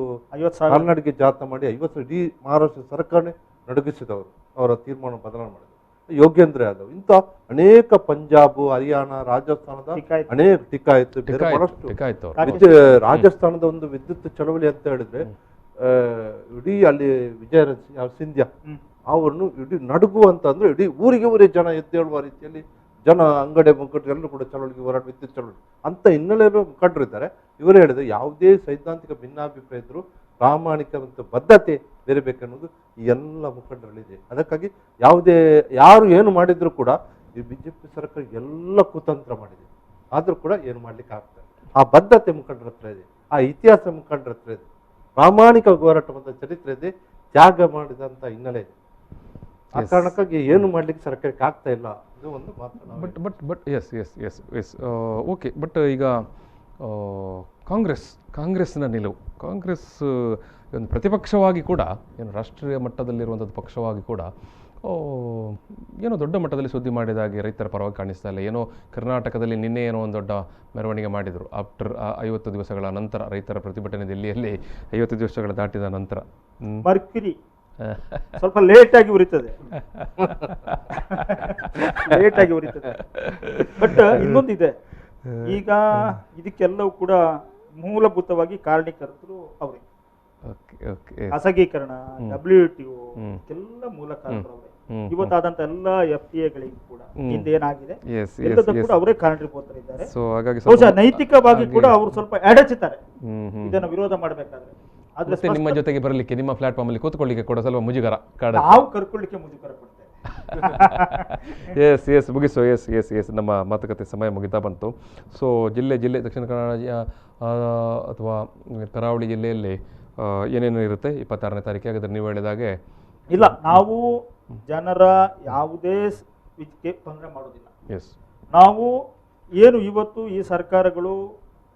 ಕಾಲ್ನಡಿಗೆ ಜಾಥಾ ಮಾಡಿ 50 ಇಡೀ ಮಹಾರಾಷ್ಟ್ರ ಸರ್ಕಾರನೇ ನಡುಗಿಸಿದವರು, ಅವರ ತೀರ್ಮಾನ ಬದಲಾವಣೆ ಮಾಡಿದರು. ಯೋಗೇಂದ್ರ ಯಾದವ್, ಇಂಥ ಅನೇಕ ಪಂಜಾಬ್, ಹರಿಯಾಣ, ರಾಜಸ್ಥಾನದ ಅನೇಕ ಟಿಕಾಯಿತು, ಬೇರೆ ಬಹಳಷ್ಟು ರಾಜಸ್ಥಾನದ ಒಂದು ವಿದ್ಯುತ್ ಚಳವಳಿ ಅಂತ ಹೇಳಿದ್ರೆ ಇಡೀ ಅಲ್ಲಿ ವಿಜಯ ಸಿಂಧ್ಯಾ ಅವ್ರನ್ನು ಇಡೀ ನಡುಗುವಂತ ಅಂದ್ರೆ ಇಡೀ ಊರಿಗೆ ಜನ ಎದ್ದೇಳುವ ರೀತಿಯಲ್ಲಿ ಜನ ಅಂಗಡಿ ಮುಗ್ಗಟ್ಟು ಎಲ್ಲರೂ ಕೂಡ ಚಳವಳಿಗೆ ಹೋರಾಟ, ವಿದ್ಯುತ್ ಚಳವಳಿ ಅಂತ ಹಿನ್ನೆಲೆಯಲ್ಲೂ ಮುಖಂಡರು ಇದ್ದಾರೆ. ಇವರೇ ಹೇಳಿದ್ರು ಯಾವುದೇ ಸೈದ್ಧಾಂತಿಕ ಭಿನ್ನಾಭಿಪ್ರಾಯ ಇದ್ರು ಪ್ರಾಮಾಣಿಕ ಮತ್ತು ಬದ್ಧತೆ ಬೇರೆಬೇಕನ್ನೋದು ಈ ಎಲ್ಲ ಮುಖಂಡರಲ್ಲಿದೆ. ಅದಕ್ಕಾಗಿ ಯಾರು ಏನು ಮಾಡಿದ್ರು ಕೂಡ ಈ BJP ಸರ್ಕಾರ ಎಲ್ಲ ಕುತಂತ್ರ ಮಾಡಿದೆ, ಆದ್ರೂ ಕೂಡ ಏನು ಮಾಡ್ಲಿಕ್ಕೆ ಆಗ್ತದೆ. ಆ ಬದ್ಧತೆ ಮುಖಂಡರ ಹತ್ರ ಇದೆ, ಆ ಇತಿಹಾಸ ಮುಖಂಡರ ಹತ್ರ ಇದೆ, ಪ್ರಾಮಾಣಿಕ ಹೋರಾಟ ಮತ್ತು ಚರಿತ್ರೆ ಇದೆ, ತ್ಯಾಗ ಮಾಡಿದಂತ ಹಿನ್ನೆಲೆ ಇದೆ. ಆ ಕಾರಣಕ್ಕಾಗಿ ಏನು ಮಾಡ್ಲಿಕ್ಕೆ ಸರ್ಕಾರಕ್ಕೆ ಆಗ್ತಾ ಇಲ್ಲ, ಇದು ಒಂದು ಮಾತು. But yes okay. ಬಟ್ ಈಗ ಕಾಂಗ್ರೆಸ್ನ ನಿಲುವು, ಕಾಂಗ್ರೆಸ್ ಒಂದು ಪ್ರತಿಪಕ್ಷವಾಗಿ ಕೂಡ ಏನು ರಾಷ್ಟ್ರೀಯ ಮಟ್ಟದಲ್ಲಿರುವಂಥದ್ದು ಪಕ್ಷವಾಗಿ ಕೂಡ ಏನೋ ದೊಡ್ಡ ಮಟ್ಟದಲ್ಲಿ ಸುದ್ದಿ ಮಾಡಿದಾಗೆ ರೈತರ ಪರವಾಗಿ ಕಾಣಿಸ್ತಾ ಇಲ್ಲ. ಏನೋ ಕರ್ನಾಟಕದಲ್ಲಿ ನಿನ್ನೆ ಏನೋ ಒಂದು ದೊಡ್ಡ ಮೆರವಣಿಗೆ ಮಾಡಿದರು ಆಫ್ಟರ್ 50 ದಿವಸಗಳ ನಂತರ ರೈತರ ಪ್ರತಿಭಟನೆ ದಿಲ್ಲಿಯಲ್ಲಿ 50 ದಿವಸಗಳ ದಾಟಿದ ನಂತರ. ಮರ್ಕ್ಯುರಿ ಸ್ವಲ್ಪ ಲೇಟ್ ಆಗಿ ಉರಿತದೆ ಬಟ್ ಇನ್ನೊಂದಿದೆ, ಈಗ ಇದಕ್ಕೆಲ್ಲವೂ ಕೂಡ ಮೂಲಭೂತವಾಗಿ ಕಾರಣೀಕರ್ತರು ಅವರೇ. ಖಾಸಗೀಕರಣ, WTO ಎಲ್ಲ ಮೂಲ ಕಾರಣರು ಅವರೇ. ಇವತ್ತಾದಂತ ಎಲ್ಲ FTAಗಳಿಗೂ ಕೂಡ ಹಿಂದೆ ಏನಾಗಿದೆ ಎಲ್ಲದಕ್ಕೂ ಕೂಡ ಅವರೇ ಕಾರಣೀಭೂತರಿದ್ದಾರೆ. ಬಹುಶಃ ನೈತಿಕವಾಗಿ ಕೂಡ ಅವರು ಸ್ವಲ್ಪ ಎಡಚುತ್ತಾರೆ ಇದನ್ನು ವಿರೋಧ ಮಾಡಬೇಕಾದ್ರೆ. ಆದ್ರೆ ನಿಮ್ಮ ಜೊತೆಗೆ ಬರಲಿಕ್ಕೆ, ನಿಮ್ಮ ಪ್ಲಾಟ್ಫಾರ್ಮ್ ಅಲ್ಲಿ ಕೂತ್ಕೊಳ್ಳಿಕ್ಕೆ ಕೂಡ ಸ್ವಲ್ಪ ಮುಜುಗರ, ನಾವು ಕರ್ಕೊಳ್ಳಿಕ್ಕೆ ಮುಜುಗರ ಪಡ್ತೇವೆ. ಎಸ್ ಮುಗಿಸು. ಎಸ್ ನಮ್ಮ ಮಾತುಕತೆ ಸಮಯ ಮುಗಿತಾ ಬಂತು. ಸೊ ಜಿಲ್ಲೆ ದಕ್ಷಿಣ ಕನ್ನಡ ಅಥವಾ ಕರಾವಳಿ ಜಿಲ್ಲೆಯಲ್ಲಿ ಏನೇನು ಇರುತ್ತೆ 26ನೇ ತಾರೀಕಿಗೆ? ಹಾಗಾದ್ರೆ ನೀವು ಹೇಳಿದಾಗೆ ಇಲ್ಲ, ನಾವು ಜನರ ಯಾವುದೇ ಇದಕ್ಕೆ ತೊಂದರೆ ಮಾಡೋದಿಲ್ಲ. ಎಸ್, ನಾವು ಏನು ಇವತ್ತು ಈ ಸರ್ಕಾರಗಳು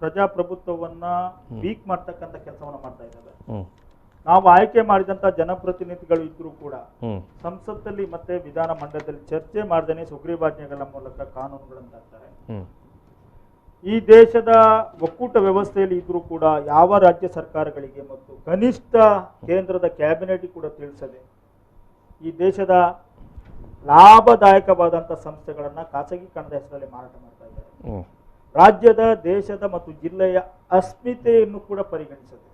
ಪ್ರಜಾಪ್ರಭುತ್ವವನ್ನ ವೀಕ್ ಮಾಡ್ತಕ್ಕಂಥ ಕೆಲಸವನ್ನ ಮಾಡ್ತಾ ಇದ್ದಾವೆ. ನಾವು ಆಯ್ಕೆ ಮಾಡಿದಂತ ಜನಪ್ರತಿನಿಧಿಗಳು ಇದ್ರೂ ಕೂಡ ಸಂಸತ್ತಲ್ಲಿ ಮತ್ತೆ ವಿಧಾನ ಮಂಡಲದಲ್ಲಿ ಚರ್ಚೆ ಮಾಡದೇನೆ ಸುಗ್ರೀವಾಜ್ಞೆಗಳ ಮೂಲಕ ಕಾನೂನುಗಳನ್ನು ತರ್ತಾರೆ. ಈ ದೇಶದ ಒಕ್ಕೂಟ ವ್ಯವಸ್ಥೆಯಲ್ಲಿ ಇದ್ರೂ ಕೂಡ ಯಾವ ರಾಜ್ಯ ಸರ್ಕಾರಗಳಿಗೆ ಮತ್ತು ಕನಿಷ್ಠ ಕೇಂದ್ರದ ಕ್ಯಾಬಿನೆಟ್ ಕೂಡ ತಿಳಿಸದೆ ಈ ದೇಶದ ಲಾಭದಾಯಕವಾದಂಥ ಸಂಸ್ಥೆಗಳನ್ನ ಖಾಸಗೀಕರಣದ ಹೆಸರಲ್ಲಿ ಮಾರಾಟ ಮಾಡ್ತಾ ಇದ್ದಾರೆ. ರಾಜ್ಯದ, ದೇಶದ ಮತ್ತು ಜಿಲ್ಲೆಯ ಅಸ್ಮಿತೆಯನ್ನು ಕೂಡ ಪರಿಗಣಿಸದೆ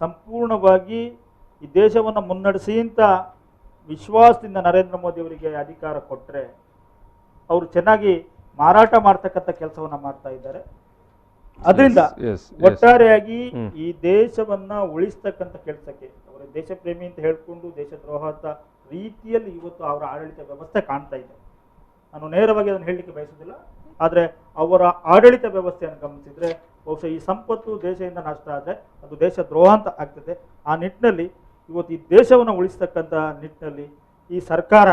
ಸಂಪೂರ್ಣವಾಗಿ ಈ ದೇಶವನ್ನು ಮುನ್ನಡೆಸಿ ಅಂತ ವಿಶ್ವಾಸದಿಂದ ನರೇಂದ್ರ ಮೋದಿ ಅವರಿಗೆ ಅಧಿಕಾರ ಕೊಟ್ಟರೆ ಅವರು ಚೆನ್ನಾಗಿ ಮಾರಾಟ ಮಾಡ್ತಕ್ಕಂಥ ಕೆಲಸವನ್ನ ಮಾಡ್ತಾ ಇದ್ದಾರೆ. ಅದರಿಂದ ಒಟ್ಟಾರೆಯಾಗಿ ಈ ದೇಶವನ್ನ ಉಳಿಸ್ತಕ್ಕಂಥ ಕೆಲಸಕ್ಕೆ ಅವರ ದೇಶ ಪ್ರೇಮಿ ಅಂತ ಹೇಳ್ಕೊಂಡು ದೇಶದ್ರೋಹದ ರೀತಿಯಲ್ಲಿ ಇವತ್ತು ಅವರ ಆಡಳಿತ ವ್ಯವಸ್ಥೆ ಕಾಣ್ತಾ ಇದೆ. ನಾನು ನೇರವಾಗಿ ಅದನ್ನು ಹೇಳಲಿಕ್ಕೆ ಬಯಸುವುದಿಲ್ಲ, ಆದರೆ ಅವರ ಆಡಳಿತ ವ್ಯವಸ್ಥೆಯನ್ನು ಗಮನಿಸಿದ್ರೆ ಬಹುಶಃ ಈ ಸಂಪತ್ತು ದೇಶದಿಂದ ನಷ್ಟ ಆದರೆ ಅದು ದೇಶ ದ್ರೋಹ ಅಂತ ಆಗ್ತದೆ. ಆ ನಿಟ್ಟಿನಲ್ಲಿ ಇವತ್ತು ಈ ದೇಶವನ್ನು ಉಳಿಸ್ತಕ್ಕಂಥ ನಿಟ್ಟಿನಲ್ಲಿ ಈ ಸರ್ಕಾರ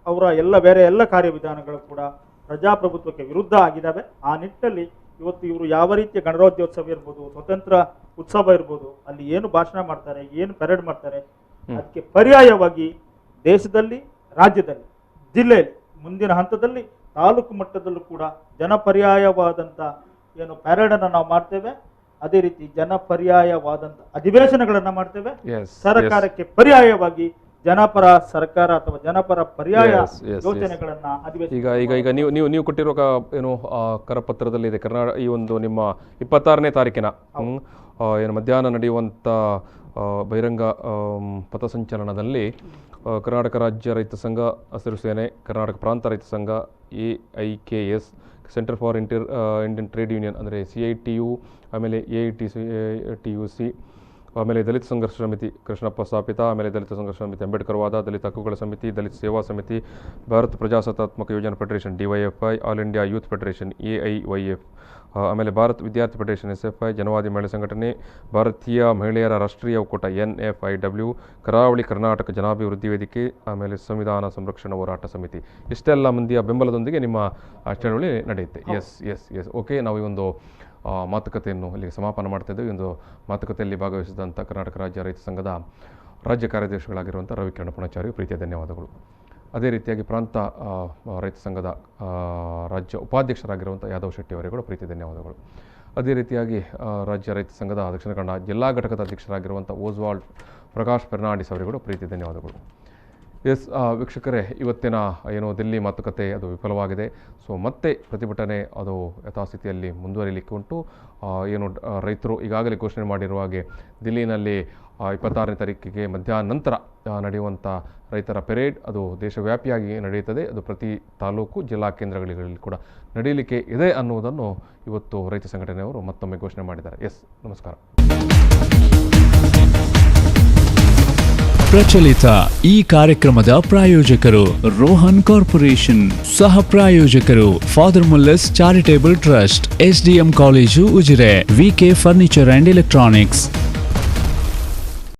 ಅವರ ಬೇರೆ ಎಲ್ಲ ಕಾರ್ಯವಿಧಾನಗಳು ಕೂಡ ಪ್ರಜಾಪ್ರಭುತ್ವಕ್ಕೆ ವಿರುದ್ಧ ಆಗಿದ್ದಾವೆ. ಆ ನಿಟ್ಟಿನಲ್ಲಿ ಇವತ್ತು ಇವರು ಯಾವ ರೀತಿಯ ಗಣರಾಜ್ಯೋತ್ಸವ ಇರ್ಬೋದು, ಸ್ವತಂತ್ರ ಉತ್ಸವ ಇರ್ಬೋದು, ಅಲ್ಲಿ ಏನು ಭಾಷಣ ಮಾಡ್ತಾರೆ, ಏನು ಪೆರೇಡ್ ಮಾಡ್ತಾರೆ, ಅದಕ್ಕೆ ಪರ್ಯಾಯವಾಗಿ ದೇಶದಲ್ಲಿ, ರಾಜ್ಯದಲ್ಲಿ, ಜಿಲ್ಲೆಯಲ್ಲಿ, ಮುಂದಿನ ಹಂತದಲ್ಲಿ ತಾಲೂಕು ಮಟ್ಟದಲ್ಲೂ ಕೂಡ ಜನಪರ್ಯಾಯವಾದಂಥ ಏನು ಪ್ಯಾರೇಡನ್ನು ನಾವು ಮಾಡ್ತೇವೆ. ಅದೇ ರೀತಿ ಜನಪರ್ಯಾಯವಾದಂಥ ಅಧಿವೇಶನಗಳನ್ನು ಮಾಡ್ತೇವೆ. ಸರ್ಕಾರಕ್ಕೆ ಪರ್ಯಾಯವಾಗಿ ಜನಪರ ಸರ್ಕಾರ ಅಥವಾ ಜನಪರ ಪರ್ಯಾಯ ಯೋಜನೆಗಳನ್ನ ಈಗ ನೀವು ಕೊಟ್ಟಿರೋ ಏನು ಕರಪತ್ರದಲ್ಲಿ ಇದೆ ಕರ್ನಾಟಕ ಈ ಒಂದು ನಿಮ್ಮ 26ನೇ ತಾರೀಕಿನ ಏನು ಮಧ್ಯಾಹ್ನ ನಡೆಯುವಂಥ ಬಹಿರಂಗ ಪಥಸಂಚಲನದಲ್ಲಿ ಕರ್ನಾಟಕ ರಾಜ್ಯ ರೈತ ಸಂಘ, ಹಸಿರು ಸೇನೆ, ಕರ್ನಾಟಕ ಪ್ರಾಂತ ರೈತ ಸಂಘ, AIKS, centre for Indian trade union ಅಂದರೆ CITU, ಆಮೇಲೆ AITUC, ಆಮೇಲೆ ದಲಿತ ಸಂಘರ್ಷ ಸಮಿತಿ ಕೃಷ್ಣಪ್ಪ ಸ್ಥಾಪಿತ, ಆಮೇಲೆ ದಲಿತ ಸಂಘರ್ಷ ಸಮಿತಿ ಅಂಬೇಡ್ಕರ್ ವಾದ, ದಲಿತ ಹಕ್ಕುಗಳ ಸಮಿತಿ, ದಲಿತ ಸೇವಾ ಸಮಿತಿ, ಭಾರತ ಪ್ರಜಾಸತ್ತಾತ್ಮಕ ಯೋಜನಾ federation DYFI, all India youth federation AIYF, ಆಮೇಲೆ ಭಾರತ್ ವಿದ್ಯಾರ್ಥಿ ಫೆಡರೇಷನ್ SFI, ಜನವಾದಿ ಮಹಿಳಾ ಸಂಘಟನೆ, ಭಾರತೀಯ ಮಹಿಳೆಯರ ರಾಷ್ಟ್ರೀಯ ಒಕ್ಕೂಟ NFIW, ಕರಾವಳಿ ಕರ್ನಾಟಕ ಜನಾಭಿವೃದ್ಧಿ ವೇದಿಕೆ, ಆಮೇಲೆ ಸಂವಿಧಾನ ಸಂರಕ್ಷಣಾ ಹೋರಾಟ ಸಮಿತಿ, ಇಷ್ಟೆಲ್ಲ ಮಂದಿಯ ಬೆಂಬಲದೊಂದಿಗೆ ನಿಮ್ಮ ಚಳವಳಿ ನಡೆಯುತ್ತೆ. Yes okay. ನಾವು ಈ ಒಂದು ಮಾತುಕತೆಯನ್ನು ಇಲ್ಲಿ ಸಮಾಪನ ಮಾಡ್ತಾ ಇದ್ದೇವೆ. ಈ ಒಂದು ಮಾತುಕತೆಯಲ್ಲಿ ಭಾಗವಹಿಸಿದಂಥ ಕರ್ನಾಟಕ ರಾಜ್ಯ ರೈತ ಸಂಘದ ರಾಜ್ಯ ಕಾರ್ಯದರ್ಶಿಗಳಾಗಿರುವಂಥ ರವಿಕಿರಣ ಪುಣಾಚಾರ್ಯ ಪ್ರೀತಿಯ ಧನ್ಯವಾದಗಳು. ಅದೇ ರೀತಿಯಾಗಿ ಪ್ರಾಂತ ರೈತ ಸಂಘದ ರಾಜ್ಯ ಉಪಾಧ್ಯಕ್ಷರಾಗಿರುವಂಥ ಯಾದವ್ ಶೆಟ್ಟಿ ಅವರಿಗೆ ಕೂಡ ಪ್ರೀತಿ ಧನ್ಯವಾದಗಳು. ಅದೇ ರೀತಿಯಾಗಿ ರಾಜ್ಯ ರೈತ ಸಂಘದ ದಕ್ಷಿಣ ಕನ್ನಡ ಜಿಲ್ಲಾ ಘಟಕದ ಅಧ್ಯಕ್ಷರಾಗಿರುವಂಥ ಓಸ್ವಾಲ್ಡ್ ಪ್ರಕಾಶ್ ಫೆರ್ನಾಂಡಿಸ್ ಅವರಿಗೆ ಕೂಡ ಪ್ರೀತಿ ಧನ್ಯವಾದಗಳು. ಎಸ್ ವೀಕ್ಷಕರೇ, ಇವತ್ತಿನ ಏನು ದಿಲ್ಲಿ ಮಾತುಕತೆ ಅದು ವಿಫಲವಾಗಿದೆ. ಸೊ ಮತ್ತೆ ಪ್ರತಿಭಟನೆ ಅದು ಯಥಾಸ್ಥಿತಿಯಲ್ಲಿ ಮುಂದುವರಿಲಿಕ್ಕೆ ಉಂಟು. ಏನು ರೈತರು ಈಗಾಗಲೇ ಘೋಷಣೆ ಮಾಡಿರುವ ಹಾಗೆ ದಿಲ್ಲಿನಲ್ಲಿ 26ನೇ ತಾರೀಕಿಗೆ ಮಧ್ಯಾಹ್ನ ನಂತರ ನಡೆಯುವಂಥ ರೈತರ ಪೆರೇಡ್ ಅದು ದೇಶವ್ಯಾಪಿಯಾಗಿ ನಡೆಯುತ್ತದೆ. ಅದು ಪ್ರತಿ ತಾಲೂಕು ಜಿಲ್ಲಾ ಕೇಂದ್ರಗಳಲ್ಲಿ ಕೂಡ ನಡೆಯಲಿಕ್ಕೆ ಇದೆ ಅನ್ನುವುದನ್ನು ಇವತ್ತು ರೈತ ಸಂಘಟನೆಯವರು ಮತ್ತೊಮ್ಮೆ ಘೋಷಣೆ ಮಾಡಿದ್ದಾರೆ. ಎಸ್, ನಮಸ್ಕಾರ. ಪ್ರಚಲಿತ ಈ ಕಾರ್ಯಕ್ರಮದ ಪ್ರಾಯೋಜಕರು ರೋಹನ್ ಕಾರ್ಪೊರೇಷನ್, ಸಹ ಪ್ರಾಯೋಜಕರು father Muller's charitable trust, SDM college Ujire, VK furniture and electronics.